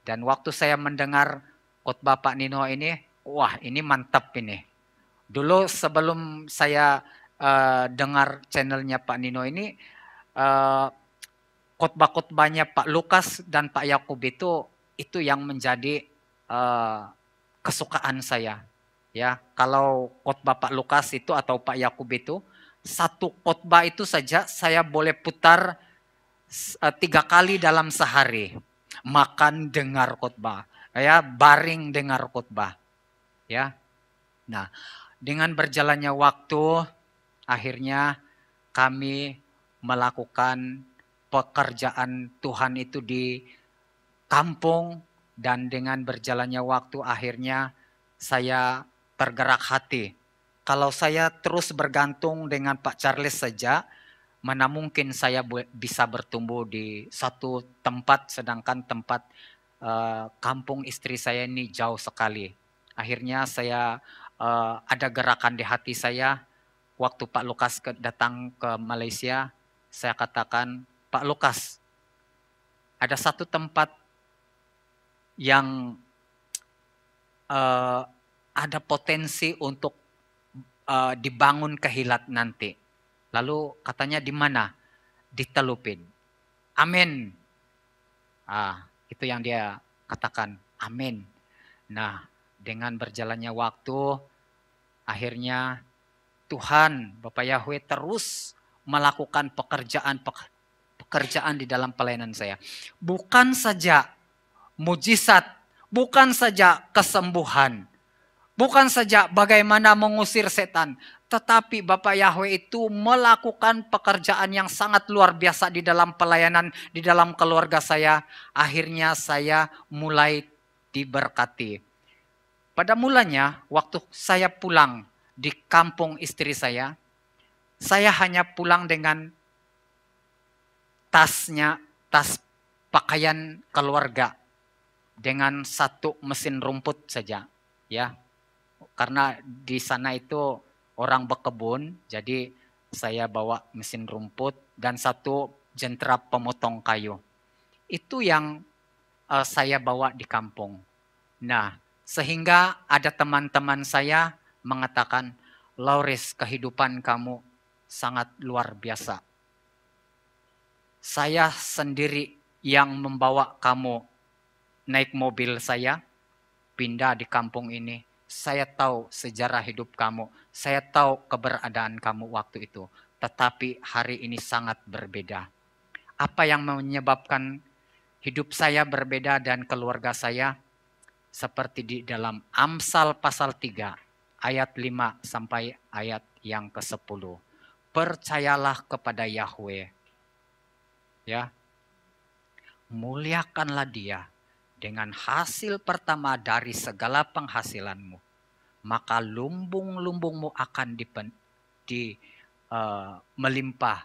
Dan waktu saya mendengar khotbah Pak Nino ini, wah, ini mantap ini. Dulu sebelum saya dengar channelnya Pak Nino ini, khotbah-khotbahnya Pak Lukas dan Pak Yakub itu yang menjadi kesukaan saya. Ya, kalau khotbah Pak Lukas itu atau Pak Yakub itu, satu khotbah itu saja saya boleh putar 3 kali dalam sehari. Makan dengar khotbah, ya, baring dengar khotbah. Ya. Nah, dengan berjalannya waktu, akhirnya kami melakukan pekerjaan Tuhan itu di kampung, dan dengan berjalannya waktu akhirnya saya tergerak hati. Kalau saya terus bergantung dengan Pak Charles saja, mana mungkin saya bisa bertumbuh di satu tempat, sedangkan tempat kampung istri saya ini jauh sekali. Akhirnya saya ada gerakan di hati saya. Waktu Pak Lukas datang ke Malaysia, saya katakan, Pak Lukas, ada satu tempat yang ada potensi untuk dibangun kehilat nanti. Lalu katanya di mana? Di Telupin. Amin. Itu yang dia katakan. Amin. Nah, dengan berjalannya waktu, akhirnya Tuhan, Bapak Yahweh terus melakukan pekerjaan di dalam pelayanan saya. Bukan saja mujizat, bukan saja kesembuhan, bukan saja bagaimana mengusir setan, tetapi Bapak Yahweh itu melakukan pekerjaan yang sangat luar biasa di dalam pelayanan, di dalam keluarga saya. Akhirnya saya mulai diberkati. Pada mulanya waktu saya pulang di kampung istri saya hanya pulang dengan tas pakaian keluarga dengan satu mesin rumput saja, ya. Karena di sana itu orang berkebun, jadi saya bawa mesin rumput dan satu jentera pemotong kayu. Itu yang saya bawa di kampung. Nah, sehingga ada teman-teman saya mengatakan, Lauris, kehidupan kamu sangat luar biasa. Saya sendiri yang membawa kamu naik mobil saya, pindah di kampung ini. Saya tahu sejarah hidup kamu. Saya tahu keberadaan kamu waktu itu. Tetapi hari ini sangat berbeda. Apa yang menyebabkan hidup saya berbeda dan keluarga saya? Seperti di dalam Amsal pasal 3 ayat 5 sampai ayat yang ke-10. Percayalah kepada Yahweh. Ya. Muliakanlah Dia dengan hasil pertama dari segala penghasilanmu. Maka lumbung-lumbungmu akan melimpah.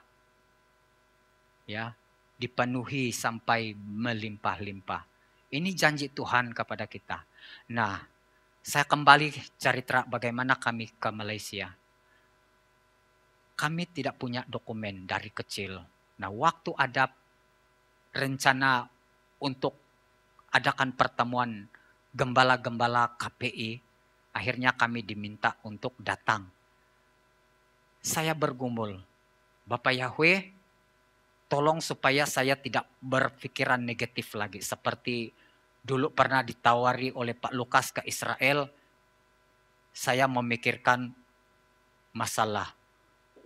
Ya, dipenuhi sampai melimpah-limpah. Ini janji Tuhan kepada kita. Nah, saya kembali cerita bagaimana kami ke Malaysia. Kami tidak punya dokumen dari kecil. Nah, waktu ada rencana untuk adakan pertemuan gembala-gembala KPI, akhirnya kami diminta untuk datang. Saya bergumul, Bapak Yahweh, tolong supaya saya tidak berpikiran negatif lagi. Seperti dulu pernah ditawari oleh Pak Lukas ke Israel, saya memikirkan masalah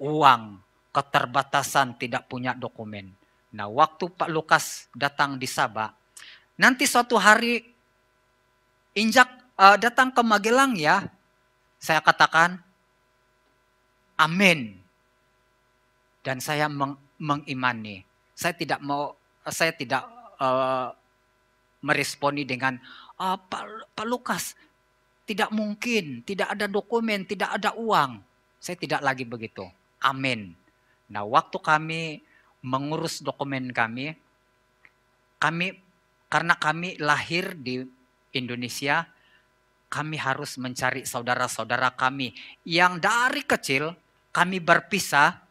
uang, keterbatasan, tidak punya dokumen. Nah, waktu Pak Lukas datang di Sabah, nanti suatu hari datang ke Magelang ya, saya katakan, amin. Dan saya mengimani. Saya tidak meresponi dengan Pak Lukas, tidak mungkin, tidak ada dokumen, tidak ada uang. Saya tidak lagi begitu. Amin. Nah, waktu kami mengurus dokumen kami karena kami lahir di Indonesia, kami harus mencari saudara-saudara kami yang dari kecil kami berpisah,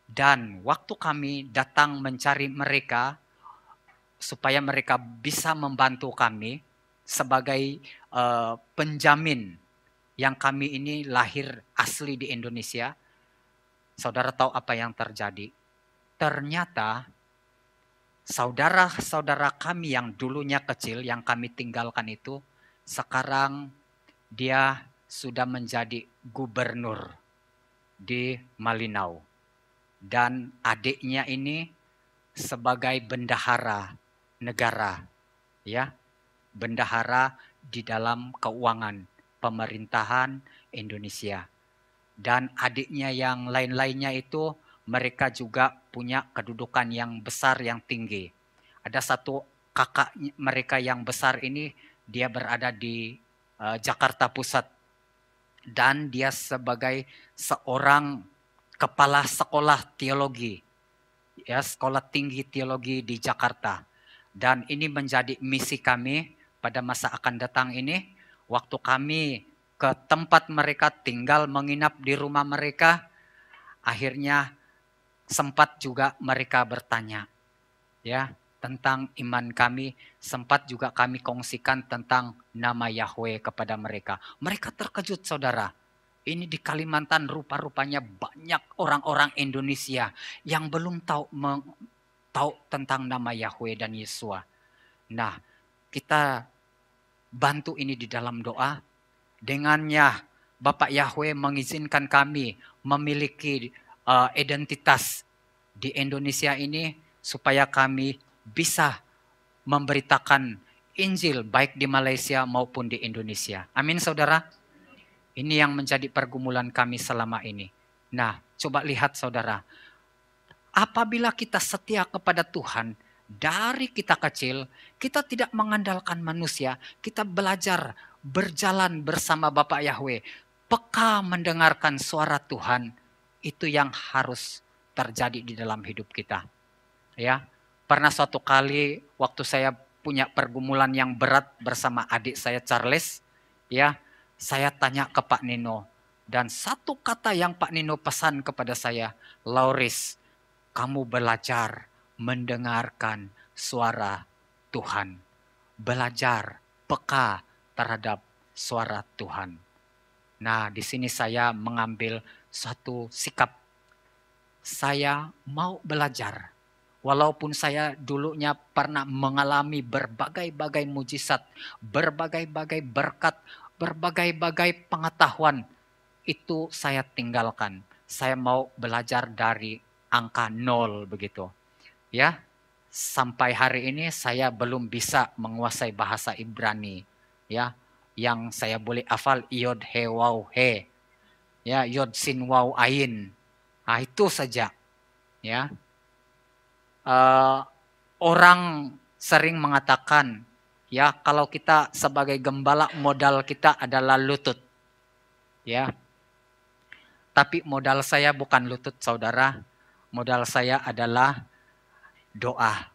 dan waktu kami datang mencari mereka supaya mereka bisa membantu kami sebagai penjamin yang kami ini lahir asli di Indonesia. Saudara tahu apa yang terjadi? Ternyata saudara-saudara kami yang dulunya kecil, yang kami tinggalkan itu, sekarang dia sudah menjadi gubernur di Malinau. Dan adiknya ini sebagai bendahara negara, ya, bendahara di dalam keuangan pemerintahan Indonesia. Dan adiknya yang lain-lainnya itu mereka juga punya kedudukan yang besar, yang tinggi. Ada satu kakak mereka yang besar ini, dia berada di Jakarta Pusat. Dan dia sebagai seorang kepala sekolah teologi, ya, sekolah tinggi teologi di Jakarta. Dan ini menjadi misi kami pada masa akan datang ini. Waktu kami ke tempat mereka tinggal, menginap di rumah mereka, akhirnya sempat juga mereka bertanya, ya, tentang iman kami. Sempat juga kami kongsikan tentang nama Yahweh kepada mereka. Mereka terkejut, saudara. Ini di Kalimantan rupa-rupanya banyak orang-orang Indonesia yang belum tahu tentang nama Yahweh dan Yesua. Nah, kita bantu ini di dalam doa. Dengannya Bapak Yahweh mengizinkan kami memiliki identitas di Indonesia ini supaya kami bisa memberitakan Injil baik di Malaysia maupun di Indonesia. Amin, saudara. Ini yang menjadi pergumulan kami selama ini. Nah, coba lihat, saudara. Apabila kita setia kepada Tuhan, dari kita kecil, kita tidak mengandalkan manusia. Kita belajar berjalan bersama Bapak Yahweh. Peka mendengarkan suara Tuhan. Itu yang harus terjadi di dalam hidup kita. Ya, pernah suatu kali waktu saya punya pergumulan yang berat bersama adik saya Charles, ya, saya tanya ke Pak Nino, dan satu kata yang Pak Nino pesan kepada saya, Lauris, kamu belajar mendengarkan suara Tuhan. Belajar peka terhadap suara Tuhan. Nah, di sini saya mengambil suatu sikap. Saya mau belajar. Walaupun saya dulunya pernah mengalami berbagai-bagai mujizat, berbagai-bagai berkat, berbagai-bagai pengetahuan, itu saya tinggalkan. Saya mau belajar dari angka 0 begitu. Ya, sampai hari ini saya belum bisa menguasai bahasa Ibrani. Ya, yang saya boleh hafal Yod He Waw He. Ya, Yod Sin Waw Ain. Nah, itu saja. Ya. Orang sering mengatakan, ya, kalau kita sebagai gembala modal kita adalah lutut. Ya. Tapi modal saya bukan lutut, saudara. Modal saya adalah doa.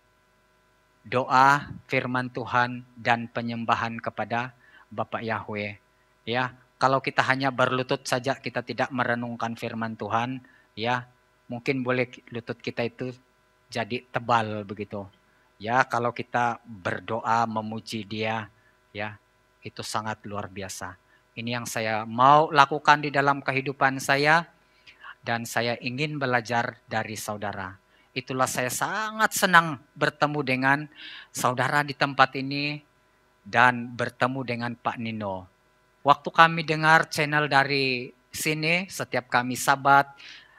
Doa, firman Tuhan, dan penyembahan kepada Bapak Yahweh. Ya, kalau kita hanya berlutut saja, kita tidak merenungkan firman Tuhan, ya, mungkin boleh lutut kita itu jadi tebal begitu. Ya, kalau kita berdoa memuji Dia, ya, itu sangat luar biasa. Ini yang saya mau lakukan di dalam kehidupan saya, dan saya ingin belajar dari saudara. Itulah saya sangat senang bertemu dengan saudara di tempat ini dan bertemu dengan Pak Nino. Waktu kami dengar channel dari sini, setiap kami Sabat,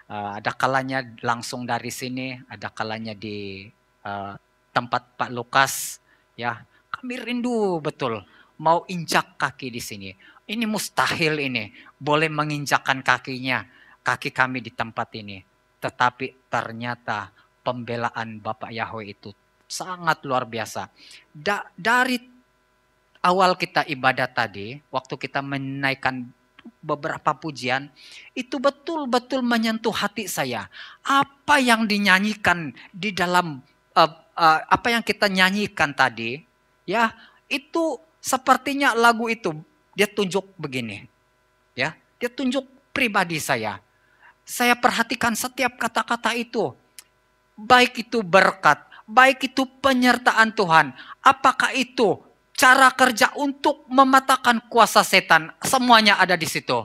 ada kalanya langsung dari sini, ada kalanya di tempat Pak Lukas, ya, kami rindu betul mau injak kaki di sini. Ini mustahil ini, boleh menginjakkan kaki kami di tempat ini. Tetapi ternyata pembelaan Bapak Yahweh itu sangat luar biasa. Dari awal kita ibadat tadi, waktu kita menaikkan beberapa pujian, itu betul-betul menyentuh hati saya. Apa yang dinyanyikan di dalam, apa yang kita nyanyikan tadi, ya, itu sepertinya lagu itu, dia tunjuk begini. Ya, dia tunjuk pribadi saya. Saya perhatikan setiap kata-kata itu. Baik itu berkat, baik itu penyertaan Tuhan. Apakah itu cara kerja untuk mematahkan kuasa setan? Semuanya ada di situ.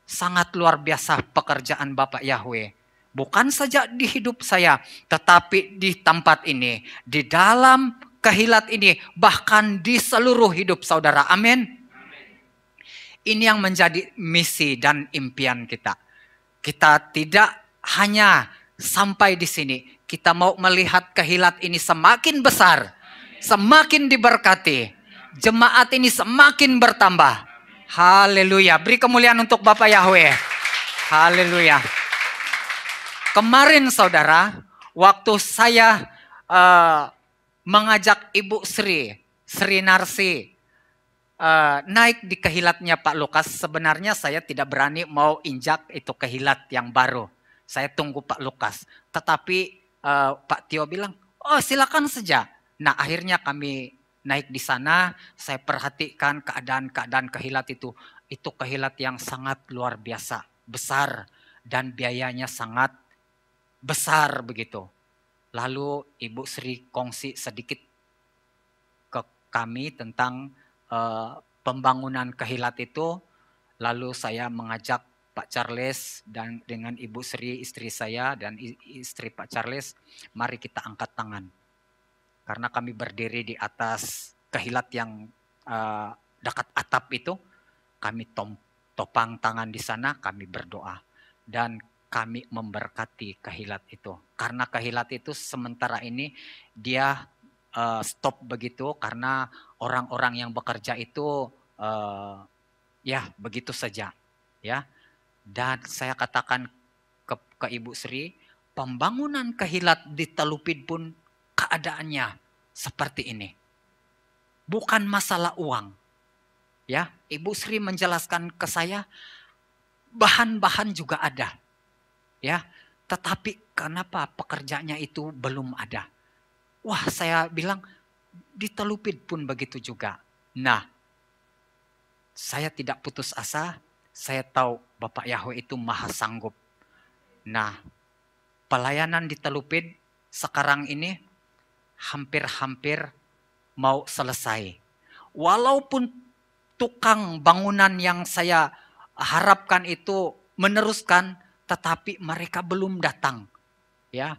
Sangat luar biasa pekerjaan Bapak Yahweh. Bukan saja di hidup saya, tetapi di tempat ini, di dalam kehilat ini, bahkan di seluruh hidup saudara. Amin. Ini yang menjadi misi dan impian kita. Kita tidak hanya sampai di sini. Kita mau melihat kehilat ini semakin besar. Semakin diberkati. Jemaat ini semakin bertambah. Haleluya. Beri kemuliaan untuk Bapak Yahweh. Haleluya. Kemarin saudara, waktu saya mengajak Ibu Sri Narsi, naik di kehilatnya Pak Lukas, sebenarnya saya tidak berani mau injak itu kehilat yang baru. Saya tunggu Pak Lukas. Tetapi Pak Tio bilang, oh silakan saja. Nah akhirnya kami naik di sana, saya perhatikan keadaan kehilat itu. Itu kehilat yang sangat luar biasa, besar, dan biayanya sangat besar begitu. Lalu Ibu Sri kongsi sedikit ke kami tentang pembangunan kehilat itu. Lalu saya mengajak Pak Charles dan dengan Ibu Sri, istri saya, dan istri Pak Charles, mari kita angkat tangan. Karena kami berdiri di atas kehilat yang dekat atap itu, kami topang tangan di sana, kami berdoa. Dan kami memberkati kehilat itu. Karena kehilat itu sementara ini dia stop begitu karena orang-orang yang bekerja itu ya begitu saja, ya. Dan saya katakan ke Ibu Sri, pembangunan kehilat di Telupin pun keadaannya seperti ini. Bukan masalah uang. Ya, Ibu Sri menjelaskan ke saya, bahan-bahan juga ada. Ya, tetapi kenapa pekerjanya itu belum ada? Wah, saya bilang di Telupin pun begitu juga. Nah, saya tidak putus asa. Saya tahu Bapak Yahweh itu maha sanggup. Nah, pelayanan di Telupin sekarang ini hampir-hampir mau selesai. Walaupun tukang bangunan yang saya harapkan itu meneruskan, tetapi mereka belum datang. Ya,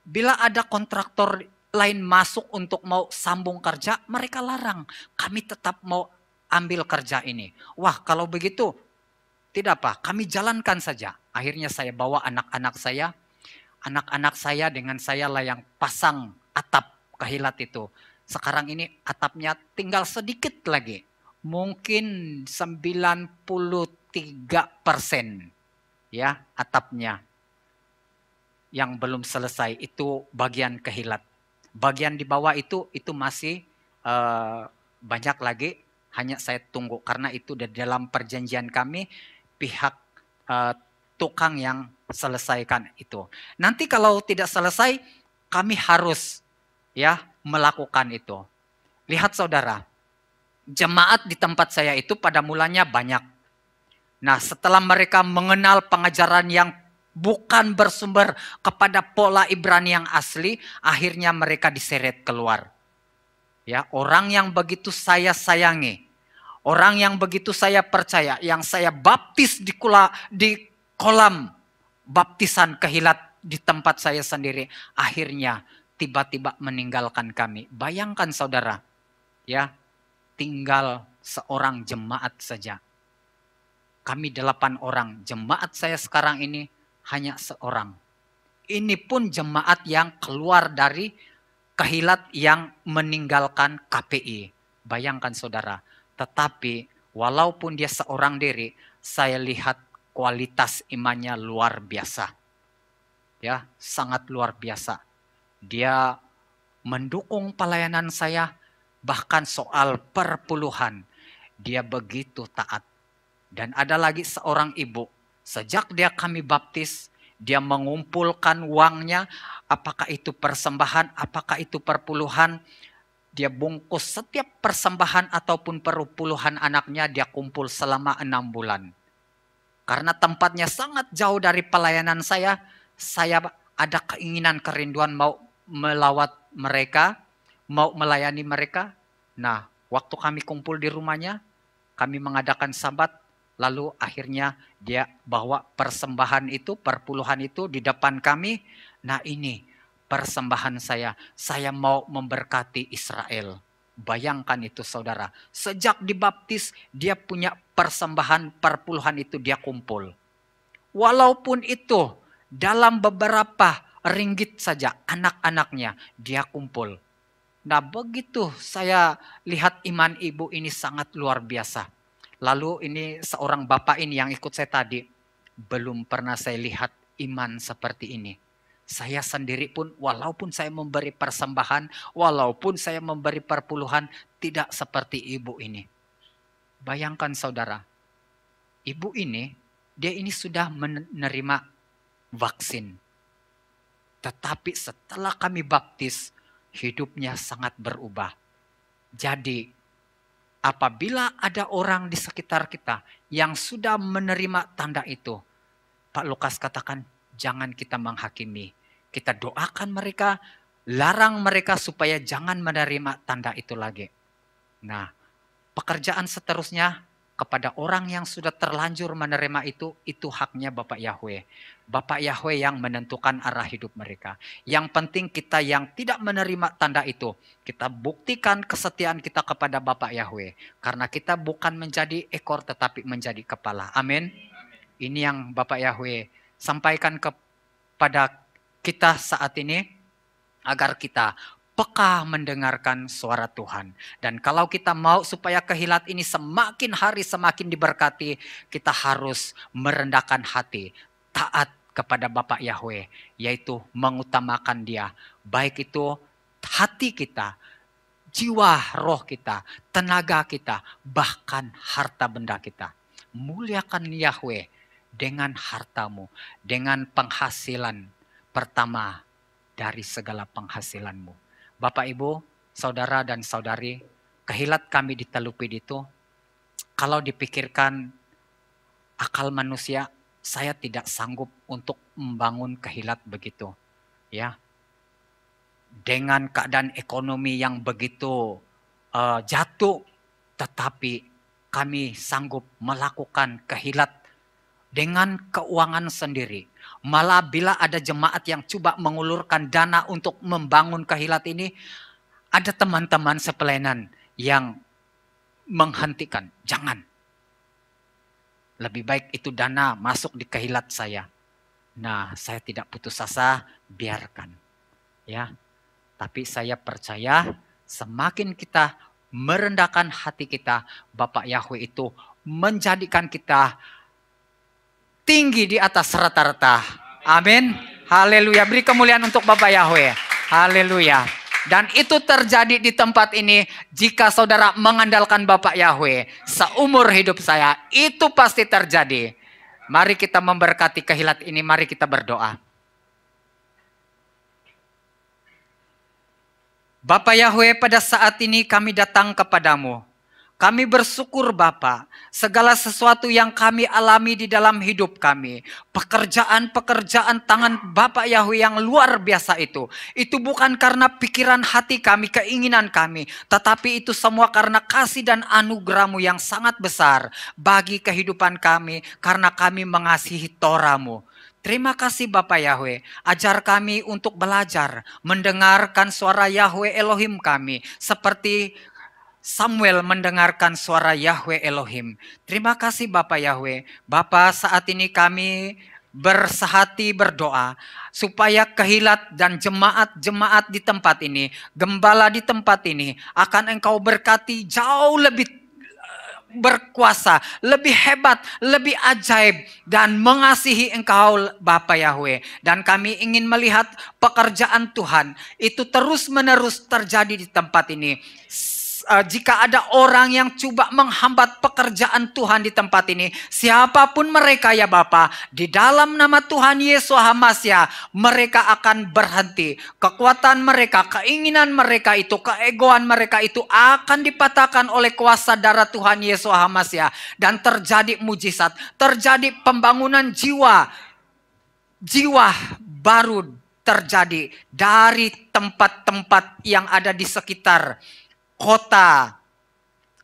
bila ada kontraktor lain masuk untuk mau sambung kerja, mereka larang. Kami tetap mau ambil kerja ini. Wah, kalau begitu tidak apa, kami jalankan saja. Akhirnya saya bawa anak-anak saya dengan saya lah yang pasang atap kahilat itu. Sekarang ini atapnya tinggal sedikit lagi. Mungkin 93% ya atapnya yang belum selesai, itu bagian kahilat. Bagian di bawah itu masih banyak lagi, hanya saya tunggu karena itu di dalam perjanjian kami pihak tukang yang selesaikan itu. Nanti kalau tidak selesai, kami harus ya melakukan itu. Lihat saudara, jemaat di tempat saya itu pada mulanya banyak. Nah, setelah mereka mengenal pengajaran yang bukan bersumber kepada pola Ibrani yang asli, akhirnya mereka diseret keluar. Ya, orang yang begitu saya sayangi, orang yang begitu saya percaya, yang saya baptis di kolam baptisan kehilat di tempat saya sendiri, akhirnya tiba-tiba meninggalkan kami. Bayangkan saudara, ya, tinggal seorang jemaat saja. Kami 8 orang, jemaat saya sekarang ini hanya seorang. Ini pun jemaat yang keluar dari kehilat yang meninggalkan KPI. Bayangkan saudara, tetapi walaupun dia seorang diri, saya lihat kualitas imannya luar biasa. Ya, sangat luar biasa. Dia mendukung pelayanan saya, bahkan soal perpuluhan. Dia begitu taat. Dan ada lagi seorang ibu, sejak dia kami baptis, dia mengumpulkan uangnya, apakah itu persembahan, apakah itu perpuluhan, dia bungkus setiap persembahan ataupun perpuluhan anaknya, dia kumpul selama 6 bulan. Karena tempatnya sangat jauh dari pelayanan saya ada keinginan, kerinduan mau melawat mereka, mau melayani mereka. Nah, waktu kami kumpul di rumahnya, kami mengadakan sabat, lalu akhirnya dia bawa persembahan itu, perpuluhan itu di depan kami. Nah, ini persembahan saya mau memberkati Israel. Bayangkan itu saudara, sejak dibaptis dia punya persembahan perpuluhan itu dia kumpul. Walaupun itu dalam beberapa ringgit saja, anak-anaknya dia kumpul. Nah, begitu saya lihat iman ibu ini sangat luar biasa. Lalu ini seorang bapak ini yang ikut saya tadi, belum pernah saya lihat iman seperti ini. Saya sendiri pun walaupun saya memberi persembahan, walaupun saya memberi perpuluhan, tidak seperti ibu ini. Bayangkan saudara, ibu ini, dia ini sudah menerima vaksin. Tetapi setelah kami baptis, hidupnya sangat berubah. Jadi, apabila ada orang di sekitar kita yang sudah menerima tanda itu, Pak Lukas katakan, jangan kita menghakimi. Kita doakan mereka, larang mereka supaya jangan menerima tanda itu lagi. Nah, pekerjaan seterusnya kepada orang yang sudah terlanjur menerima itu haknya Bapak Yahweh. Bapak Yahweh yang menentukan arah hidup mereka. Yang penting kita yang tidak menerima tanda itu, kita buktikan kesetiaan kita kepada Bapak Yahweh. Karena kita bukan menjadi ekor tetapi menjadi kepala. Amin. Ini yang Bapak Yahweh sampaikan kepada kita saat ini, agar kita peka mendengarkan suara Tuhan. Dan kalau kita mau supaya kehilat ini semakin hari semakin diberkati, kita harus merendahkan hati, taat kepada Bapak Yahweh, yaitu mengutamakan Dia. Baik itu hati kita, jiwa roh kita, tenaga kita, bahkan harta benda kita. Muliakan Yahweh dengan hartamu, dengan penghasilan pertama dari segala penghasilanmu. Bapak, Ibu, saudara dan saudari, kehilat kami di Telupid itu, kalau dipikirkan akal manusia, saya tidak sanggup untuk membangun kehilat begitu. Ya, dengan keadaan ekonomi yang begitu jatuh, tetapi kami sanggup melakukan kehilat dengan keuangan sendiri. Malah bila ada jemaat yang coba mengulurkan dana untuk membangun kehilat ini, ada teman-teman sepelayanan yang menghentikan. Jangan. Lebih baik itu dana masuk di kehilat saya. Nah, saya tidak putus asa, biarkan. Ya. Tapi saya percaya semakin kita merendahkan hati kita, Bapak Yahweh itu menjadikan kita tinggi di atas rata-rata. Amin. Haleluya. Beri kemuliaan untuk Bapak Yahweh. Haleluya. Dan itu terjadi di tempat ini jika saudara mengandalkan Bapak Yahweh seumur hidup saya. Itu pasti terjadi. Mari kita memberkati kehilat ini. Mari kita berdoa. Bapak Yahweh, pada saat ini kami datang kepadamu. Kami bersyukur Bapa, segala sesuatu yang kami alami di dalam hidup kami, pekerjaan-pekerjaan tangan Bapak Yahweh yang luar biasa itu bukan karena pikiran hati kami, keinginan kami, tetapi itu semua karena kasih dan anugerah-Mu yang sangat besar bagi kehidupan kami, karena kami mengasihi Torah-Mu. Terima kasih Bapak Yahweh, ajar kami untuk belajar, mendengarkan suara Yahweh Elohim kami, seperti Samuel mendengarkan suara Yahweh Elohim. Terima kasih Bapak Yahweh. Bapak, saat ini kami bersehati berdoa supaya kehilat dan jemaat-jemaat di tempat ini, gembala di tempat ini akan Engkau berkati jauh lebih berkuasa, lebih hebat, lebih ajaib, dan mengasihi Engkau Bapa Yahweh. Dan kami ingin melihat pekerjaan Tuhan itu terus-menerus terjadi di tempat ini. Jika ada orang yang coba menghambat pekerjaan Tuhan di tempat ini, siapapun mereka ya Bapa, di dalam nama Tuhan Yesus HaMasya, mereka akan berhenti. Kekuatan mereka, keinginan mereka itu, keegoan mereka itu akan dipatahkan oleh kuasa darah Tuhan Yesus HaMasya. Dan terjadi mujizat, terjadi pembangunan jiwa baru terjadi dari tempat-tempat yang ada di sekitar kota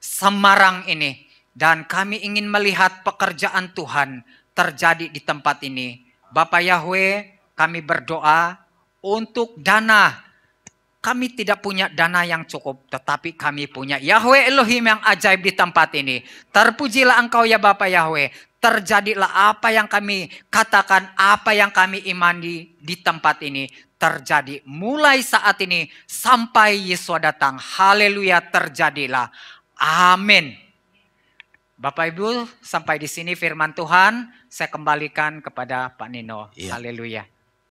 Semarang ini. Dan kami ingin melihat pekerjaan Tuhan terjadi di tempat ini. Bapak Yahweh, kami berdoa untuk dana. Kami tidak punya dana yang cukup, tetapi kami punya Yahweh Elohim yang ajaib di tempat ini. Terpujilah Engkau ya Bapak Yahweh. Terjadilah apa yang kami katakan, apa yang kami imani di tempat ini terjadi mulai saat ini sampai Yesus datang. Haleluya, terjadilah. Amin. Bapak Ibu, sampai di sini firman Tuhan. Saya kembalikan kepada Pak Nino. Ya. Haleluya.